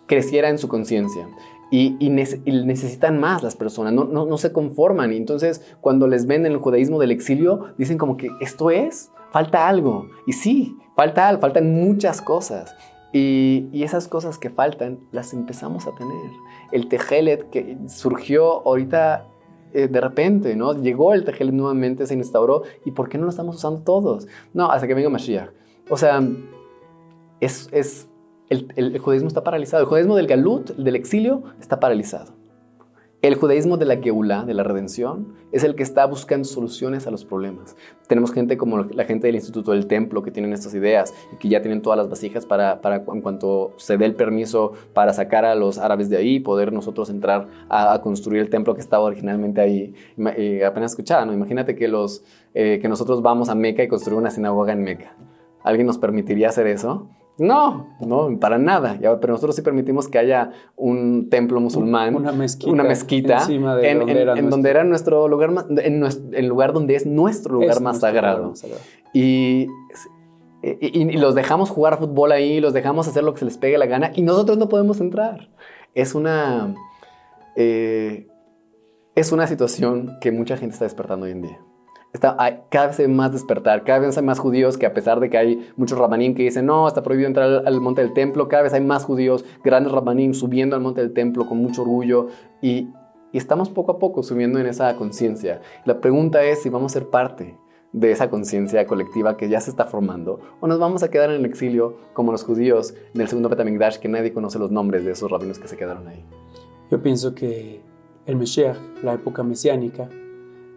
B: creciera en su conciencia. Y necesitan más las personas, no se conforman. Y entonces, cuando les ven en el judaísmo del exilio, dicen como que esto falta algo. Y sí, faltan muchas cosas. Y esas cosas que faltan, las empezamos a tener. El Tejelet que surgió ahorita de repente, ¿no? Llegó el Tejelet nuevamente, se instauró. ¿Y por qué no lo estamos usando todos? No, hasta que venga Mashiach. O sea, el judaísmo está paralizado. El judaísmo del galut, del exilio, está paralizado. El judaísmo de la Geulá, de la redención, es el que está buscando soluciones a los problemas. Tenemos gente como la gente del Instituto del Templo que tienen estas ideas y que ya tienen todas las vasijas para en cuanto se dé el permiso para sacar a los árabes de ahí, poder nosotros entrar a construir el templo que estaba originalmente ahí. Apenas escuchaba, ¿no? Imagínate que nosotros vamos a Meca y construir una sinagoga en Meca. ¿Alguien nos permitiría hacer eso? No, para nada. Pero nosotros sí permitimos que haya un templo musulmán, una mezquita en donde era nuestro lugar más, en lugar donde es nuestro lugar más sagrado. Y los dejamos jugar fútbol ahí, los dejamos hacer lo que se les pegue la gana y nosotros no podemos entrar. Es una situación que mucha gente está despertando hoy en día. Cada vez hay más despertar, cada vez hay más judíos que, a pesar de que hay muchos rabanim que dicen no, está prohibido entrar al monte del templo, cada vez hay más judíos, grandes rabanim subiendo al monte del templo con mucho orgullo y estamos poco a poco subiendo en esa conciencia. La pregunta es si vamos a ser parte de esa conciencia colectiva que ya se está formando o nos vamos a quedar en el exilio como los judíos en el segundo Bet HaMikdash, que nadie conoce los nombres de esos rabinos que se quedaron ahí.
A: Yo pienso que el Mashiach, la época mesiánica,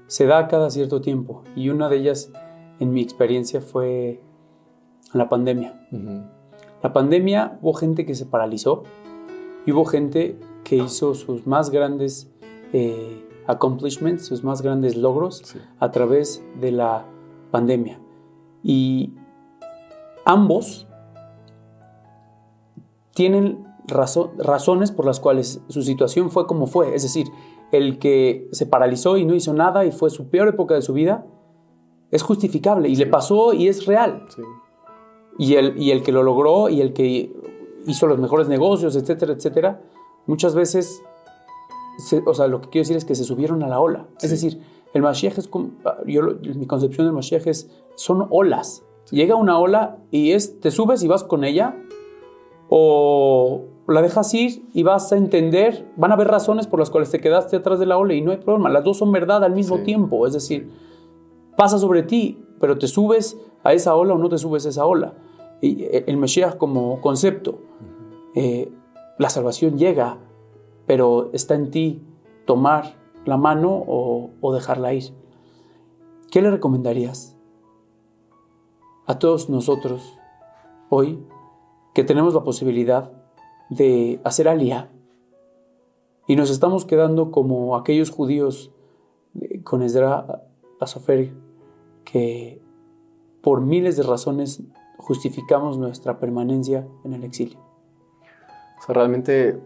A: se da cada cierto tiempo y una de ellas, en mi experiencia, fue la pandemia. Uh-huh. La pandemia, hubo gente que se paralizó y hubo gente que hizo sus más grandes accomplishments, sus más grandes logros a través de la pandemia. Y ambos tienen razones por las cuales su situación fue como fue, es decir, el que se paralizó y no hizo nada y fue su peor época de su vida, es justificable y le pasó y es real. Sí. Y el que lo logró y el que hizo los mejores negocios, etcétera, etcétera, muchas veces, lo que quiero decir es que se subieron a la ola. Sí. Es decir, el Mashiach es como, mi concepción del Mashiach son olas. Sí. Llega una ola y te subes y vas con ella, o la dejas ir y vas a entender, van a haber razones por las cuales te quedaste atrás de la ola y no hay problema, las dos son verdad al mismo tiempo, es decir, pasa sobre ti, pero te subes a esa ola o no te subes a esa ola. Y el Mashiach como concepto, la salvación llega, pero está en ti tomar la mano o dejarla ir. ¿Qué le recomendarías a todos nosotros hoy que tenemos la posibilidad de hacer aliyá y nos estamos quedando como aquellos judíos con Ezra Asofer que por miles de razones justificamos nuestra permanencia en el exilio?
B: O sea, realmente,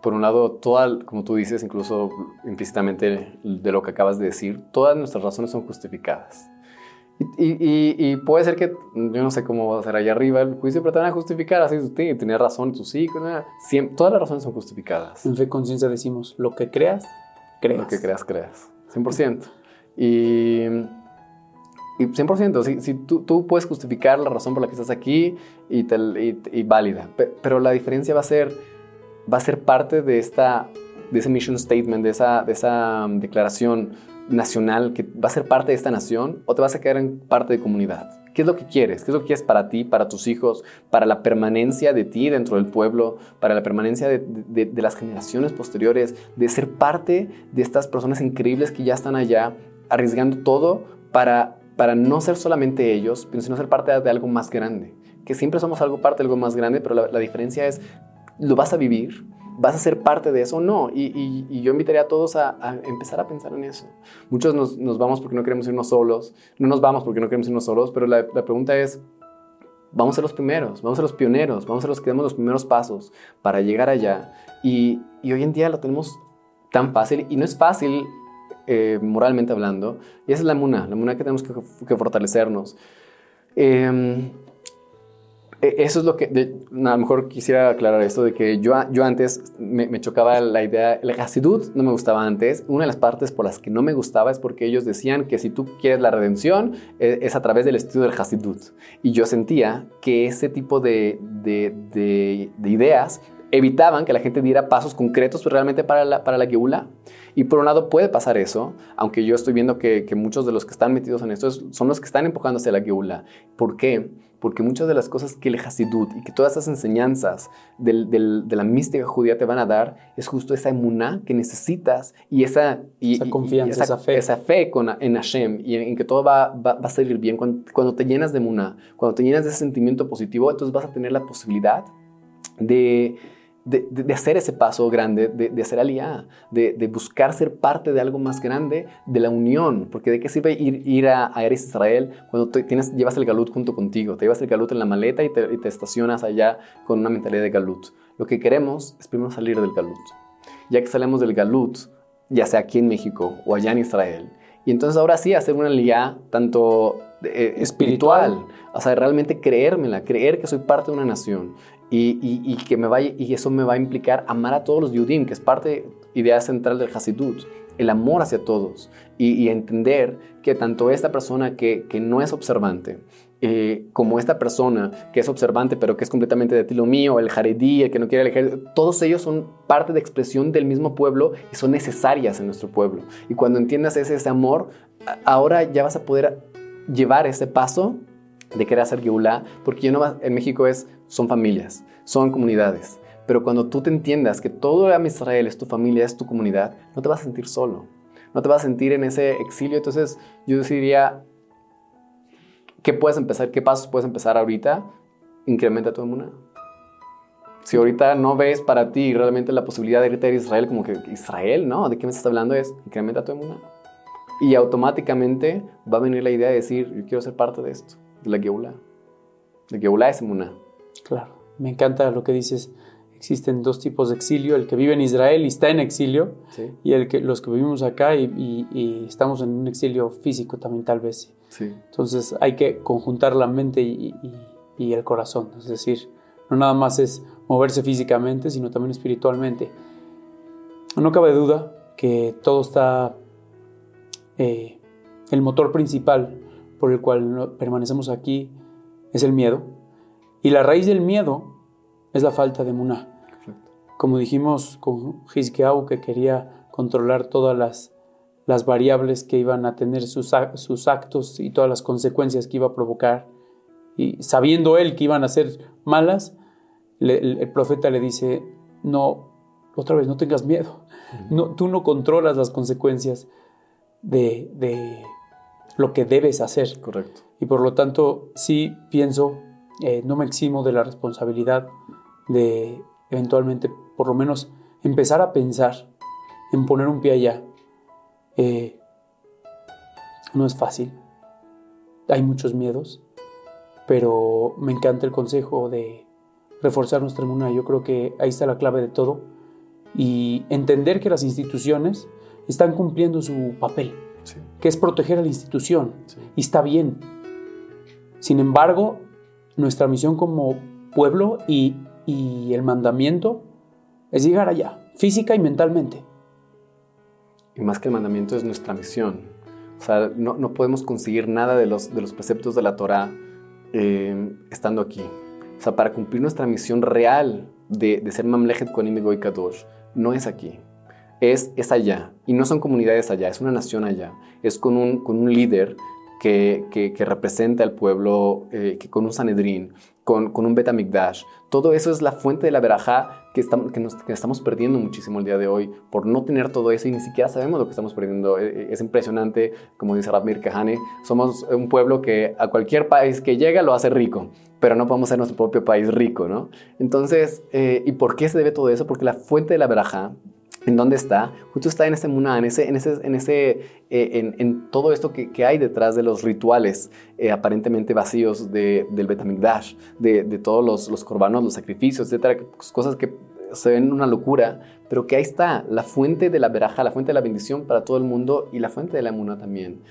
B: por un lado, como tú dices, incluso implícitamente de lo que acabas de decir, todas nuestras razones son justificadas. Y puede ser que, yo no sé cómo va a ser allá arriba el juicio, pero te van a justificar así, tenías razón, tus hijos, todas las razones son justificadas.
A: En Fe Conciencia decimos, lo que creas, creas.
B: Lo que creas, creas. 100%. Y 100%, si tú puedes justificar la razón por la que estás aquí y válida, pero la diferencia va a ser parte de ese mission statement, de esa declaración nacional, que va a ser parte de esta nación, o te vas a quedar en parte de comunidad. ¿Qué es lo que quieres? ¿Qué es lo que quieres para ti, para tus hijos, para la permanencia de ti dentro del pueblo, para la permanencia de las generaciones posteriores, de ser parte de estas personas increíbles que ya están allá, arriesgando todo para para no ser solamente ellos, sino ser parte de algo más grande. Que siempre somos parte de algo más grande, pero la diferencia es, ¿lo vas a vivir? ¿Vas a ser parte de eso o no? Y yo invitaría a todos a empezar a pensar en eso. Muchos nos vamos porque no queremos irnos solos. No nos vamos porque no queremos irnos solos, pero la pregunta es, vamos a ser los primeros, vamos a ser los pioneros, vamos a ser los que demos los primeros pasos para llegar allá. Y hoy en día lo tenemos tan fácil, y no es fácil moralmente hablando, y esa es la emuná que tenemos que fortalecernos. Eso es lo que, a lo mejor quisiera aclarar esto, de que yo antes me chocaba la idea, el Hasidut no me gustaba antes. Una de las partes por las que no me gustaba es porque ellos decían que si tú quieres la redención es a través del estudio del Hasidut. Y yo sentía que ese tipo de ideas evitaban que la gente diera pasos concretos realmente para la Geulá. Y por un lado puede pasar eso, aunque yo estoy viendo que muchos de los que están metidos en esto son los que están empujando hacia la Geulá. ¿Por qué? Porque muchas de las cosas que el Hasidut y que todas esas enseñanzas de la mística judía te van a dar es justo esa emuná que necesitas y esa
A: confianza,
B: esa fe en Hashem y en que todo va a salir bien. Cuando te llenas de emuná, cuando te llenas de ese sentimiento positivo, entonces vas a tener la posibilidad de hacer ese paso grande, de hacer aliyá, de buscar ser parte de algo más grande, de la unión. Porque ¿de qué sirve ir a Eretz Israel cuando llevas el galut junto contigo? Te llevas el galut en la maleta y te estacionas allá con una mentalidad de galut. Lo que queremos es primero salir del galut. Ya que salimos del galut, ya sea aquí en México o allá en Israel, y entonces ahora sí hacer una aliyá tanto espiritual, o sea, realmente creer que soy parte de una nación. Y eso me va a implicar amar a todos los Yudim, que es parte, idea central del Hasidut, el amor hacia todos, y entender que tanto esta persona que no es observante, como esta persona que es observante pero que es completamente de estilo mío, el Haredí, el que no quiere el ejército, todos ellos son parte de expresión del mismo pueblo y son necesarias en nuestro pueblo. Y cuando entiendas ese amor, ahora ya vas a poder llevar ese paso de querer hacer Geulá, porque en México son familias, son comunidades. Pero cuando tú te entiendas que todo Am Israel es tu familia, es tu comunidad, no te vas a sentir solo, no te vas a sentir en ese exilio. Entonces yo diría, ¿qué pasos puedes empezar ahorita? Incrementa tu emuná. Si ahorita no ves para ti realmente la posibilidad de irte a Israel, como que Israel, ¿no? ¿De qué me estás hablando? Incrementa tu emuná. Y automáticamente va a venir la idea de decir, yo quiero ser parte de esto, de la Geulá. La Geulá es emuná.
A: Claro, me encanta lo que dices. Existen dos tipos de exilio, el que vive en Israel y está en exilio, sí, y los que vivimos acá y estamos en un exilio físico también tal vez.
B: Sí.
A: Entonces hay que conjuntar la mente y el corazón, es decir, no nada más es moverse físicamente, sino también espiritualmente. No cabe duda que todo está, el motor principal por el cual permanecemos aquí es el miedo, y la raíz del miedo es la falta de emuná. Como dijimos con Hizkiyahu, que quería controlar todas las variables que iban a tener sus actos y todas las consecuencias que iba a provocar, y sabiendo él que iban a ser malas, el profeta le dice, no, otra vez, no tengas miedo. No, tú no controlas las consecuencias de lo que debes hacer.
B: Correcto.
A: Y por lo tanto, sí pienso, no me eximo de la responsabilidad de eventualmente, por lo menos, empezar a pensar en poner un pie allá. No es fácil, hay muchos miedos, pero me encanta el consejo de reforzar nuestra emuná. Yo creo que ahí está la clave de todo, y entender que las instituciones están cumpliendo su papel, sí, que es proteger a la institución, sí, y está bien. Sin embargo, nuestra misión como pueblo y el mandamiento es llegar allá, física y mentalmente.
B: Y más que el mandamiento es nuestra misión. O sea, no podemos conseguir nada de los preceptos de la Torá estando aquí. O sea, para cumplir nuestra misión real de ser Mamlechet Kohanim Goy Kadosh, no es aquí. Es allá. Y no son comunidades allá, es una nación allá. Es con un líder que representa al pueblo, que con un Sanedrín, con un Bet HaMikdash. Todo eso es la fuente de la verajá que estamos perdiendo muchísimo el día de hoy por no tener todo eso y ni siquiera sabemos lo que estamos perdiendo. Es impresionante, como dice Rav Meir Kahane, somos un pueblo que a cualquier país que llega lo hace rico, pero no podemos ser nuestro propio país rico, ¿no? Entonces, ¿y por qué se debe todo eso? Porque la fuente de la verajá, ¿en dónde está? Justo está en ese emuná, en todo esto que hay detrás de los rituales aparentemente vacíos del Bet HaMikdash, de todos los corbanos, los sacrificios, etcétera, cosas que se ven una locura, pero que ahí está, la fuente de la verajá, la fuente de la bendición para todo el mundo y la fuente de la emuná también.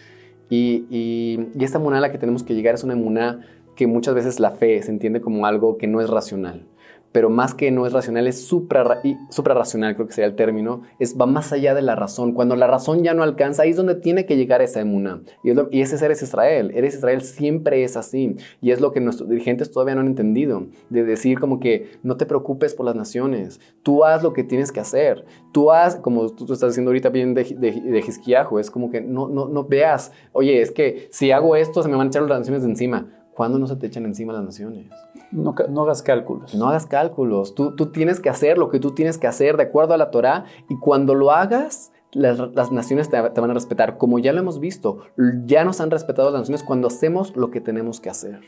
B: Y esta emuná a la que tenemos que llegar es una emuná que muchas veces la fe se entiende como algo que no es racional. Pero más que no es racional, es suprarracional, creo que sería el término, va más allá de la razón. Cuando la razón ya no alcanza, ahí es donde tiene que llegar esa emuná. Y ese es Eretz Israel. Eretz Israel siempre es así. Y es lo que nuestros dirigentes todavía no han entendido. De decir como que no te preocupes por las naciones. Tú haz lo que tienes que hacer. Tú haz, como tú estás diciendo ahorita bien de Hizkiyahu, es como que no veas, oye, es que si hago esto se me van a echar las naciones de encima. ¿Cuándo no se te echan encima las naciones?
A: No hagas cálculos.
B: No hagas cálculos. Tú tienes que hacer lo que tú tienes que hacer de acuerdo a la Torá y cuando lo hagas, las naciones te van a respetar. Como ya lo hemos visto, ya nos han respetado las naciones cuando hacemos lo que tenemos que hacer.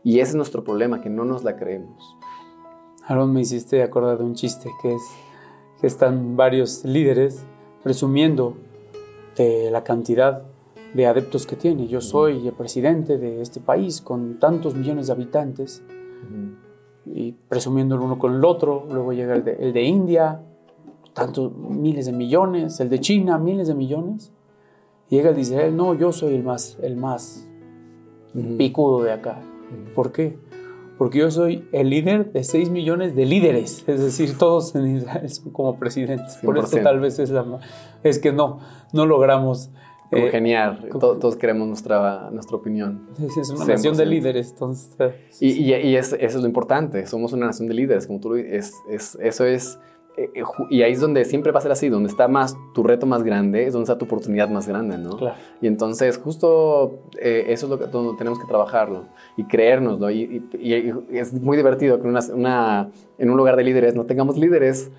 B: Y ese es nuestro problema, que no nos la creemos.
A: Aaron, me hiciste acordar de un chiste que están varios líderes presumiendo de la cantidad de adeptos que tiene. Yo soy el presidente de este país con tantos millones de habitantes, y presumiendo el uno con el otro. Luego llega el de India, tantos miles de millones, el de China, miles de millones. Y llega el de Israel, no, yo soy el más picudo de acá. ¿Por qué? Porque yo soy el líder de 6 millones de líderes, es decir, todos en Israel son como presidentes. 100%. Por eso tal vez es que no logramos
B: congeniar, todos queremos nuestra opinión.
A: Es una 100%. Nación de líderes, entonces.
B: Y eso es lo importante, somos una nación de líderes, como tú lo dices, eso es, y ahí es donde siempre va a ser así, donde está tu reto más grande, es donde está tu oportunidad más grande, ¿no?
A: Claro.
B: Y entonces justo eso es donde tenemos que trabajarlo y creérnoslo, y es muy divertido que en un lugar de líderes no tengamos líderes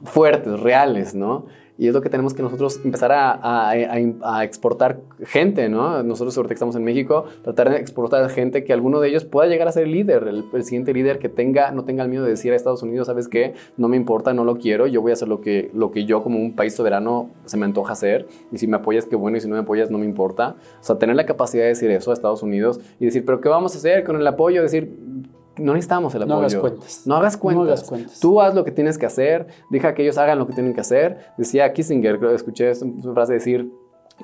B: fuertes, reales, ¿no? Y es lo que tenemos que nosotros empezar a exportar gente, ¿no? Nosotros ahorita que estamos en México, tratar de exportar gente que alguno de ellos pueda llegar a ser el líder, el siguiente líder que no tenga el miedo de decir a Estados Unidos, ¿sabes qué? No me importa, no lo quiero, yo voy a hacer lo que yo como un país soberano se me antoja hacer, y si me apoyas, qué bueno, y si no me apoyas, no me importa. O sea, tener la capacidad de decir eso a Estados Unidos y decir, ¿pero qué vamos a hacer con el apoyo? Decir, no necesitamos el apoyo. No hagas cuentas. Tú haz lo que tienes que hacer. Deja que ellos hagan lo que tienen que hacer. Decía Kissinger, creo que escuché su frase decir,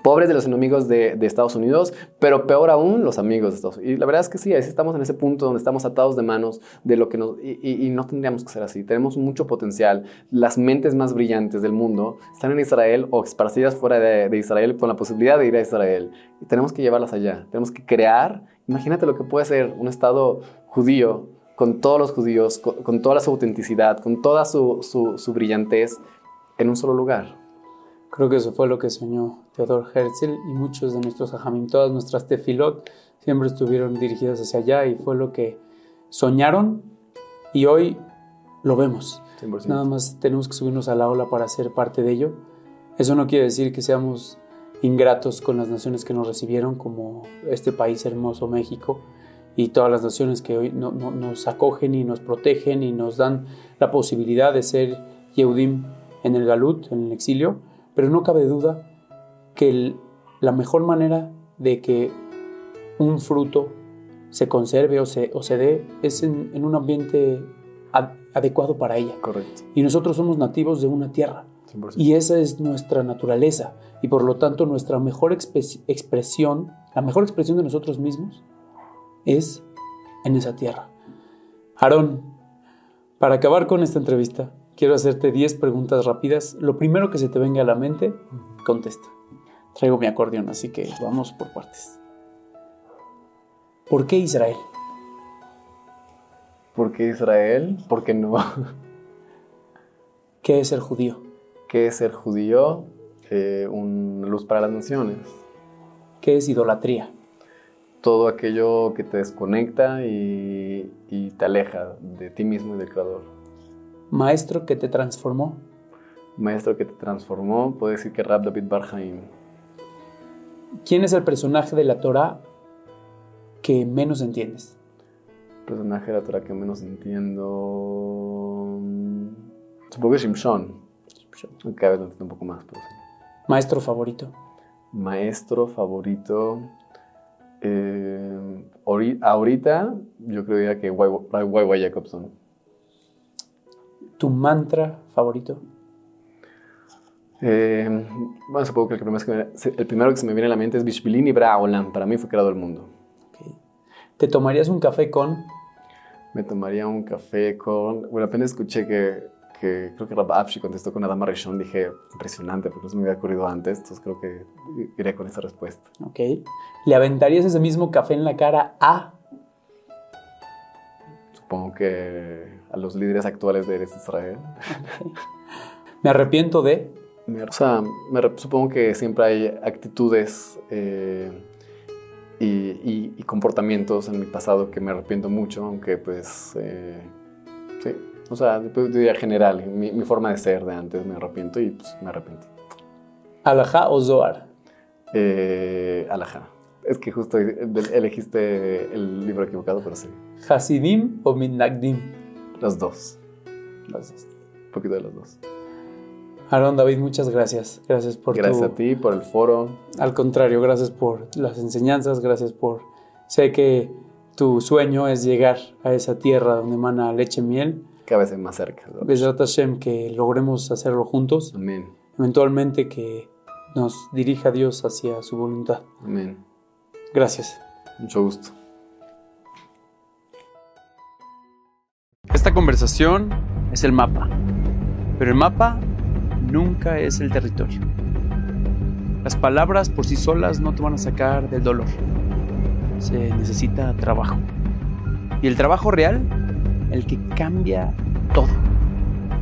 B: pobres de los enemigos de Estados Unidos, pero peor aún los amigos de Estados Unidos. Y la verdad es que sí, estamos en ese punto donde estamos atados de manos de lo que y no tendríamos que ser así. Tenemos mucho potencial. Las mentes más brillantes del mundo están en Israel o esparcidas fuera de Israel con la posibilidad de ir a Israel. Y tenemos que llevarlas allá. Tenemos que crear. Imagínate lo que puede ser un estado judío con todos los judíos, con toda su autenticidad, con toda su brillantez en un solo lugar.
A: Creo que eso fue lo que soñó Theodor Herzl y muchos de nuestros hajamim, todas nuestras tefilot siempre estuvieron dirigidas hacia allá y fue lo que soñaron y hoy lo vemos.
B: 100%.
A: Nada más tenemos que subirnos a la ola para ser parte de ello. Eso no quiere decir que seamos ingratos con las naciones que nos recibieron, como este país hermoso México y todas las naciones que hoy nos acogen y nos protegen y nos dan la posibilidad de ser Yehudim en el Galut, en el exilio. Pero no cabe duda que la mejor manera de que un fruto se conserve o se dé es en un ambiente adecuado para ella.
B: Correcto.
A: Y nosotros somos nativos de una tierra.
B: 100%.
A: Y esa es nuestra naturaleza. Y por lo tanto nuestra mejor expresión, la mejor expresión de nosotros mismos es en esa tierra. Aarón, para acabar con esta entrevista, quiero hacerte 10 preguntas rápidas. Lo primero que se te venga a la mente, contesta. Traigo mi acordeón, así que vamos por partes. ¿Por qué Israel?
B: ¿Por qué Israel? ¿Por qué no?
A: ¿Qué es ser judío?
B: ¿Qué es ser judío? Una luz para las naciones.
A: ¿Qué es idolatría?
B: todo aquello que te desconecta y te aleja de ti mismo y del Creador.
A: Maestro que te transformó.
B: Maestro que te transformó, puedo decir que Rab David Bar Haim.
A: ¿Quién es el personaje de la Torá que menos entiendes?
B: Personaje de la Torah que menos entiendo. Supongo que Shimshon. Aunque a veces lo entiendo un poco más, pero sí.
A: Maestro favorito.
B: Maestro favorito. Ahorita yo creo que Y.Y. Jacobson.
A: ¿Tu mantra favorito?
B: Bueno, supongo que el primero que se me viene a la mente es Bishvili Nivra Olam. Para mí fue creado el mundo.
A: Okay. ¿Te tomarías un café con?
B: Me tomaría un café con... Bueno, apenas escuché que creo que Rab Afshi contestó con Adama Rishon. Dije, impresionante, porque no se me había ocurrido antes. Entonces creo que iré con esa respuesta.
A: Ok. ¿Le aventarías ese mismo café en la cara a?
B: Supongo que a los líderes actuales de Eretz Israel.
A: Okay. Me arrepiento de...
B: Supongo que siempre hay actitudes y comportamientos en mi pasado que me arrepiento mucho, aunque pues, sí, o sea, de general, mi forma de ser de antes me arrepiento y pues me arrepentí.
A: ¿Alajá o Zohar?
B: Alajá. Es que justo elegiste el libro equivocado, pero sí.
A: ¿Hasidim o Mitnagdim?
B: Los dos.
A: Los dos.
B: Un poquito de los dos.
A: Aarón, David, muchas gracias. Gracias
B: a ti, por el foro.
A: Al contrario, gracias por las enseñanzas, gracias por... Sé que tu sueño es llegar a esa tierra donde emana leche y miel.
B: Cada vez más cerca.
A: Bezrat Hashem, que logremos hacerlo juntos.
B: Amén.
A: Eventualmente que nos dirija Dios hacia su voluntad.
B: Amén.
A: Gracias.
B: Mucho gusto.
A: Esta conversación es el mapa, pero el mapa nunca es el territorio. Las palabras por sí solas no te van a sacar del dolor. Se necesita trabajo. Y el trabajo real, el que cambia todo,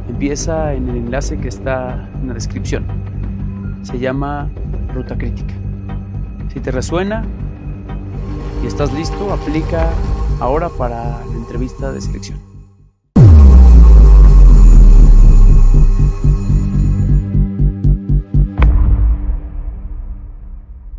A: empieza en el enlace que está en la descripción. Se llama Ruta Crítica. Si te resuena y estás listo, aplica ahora para la entrevista de selección.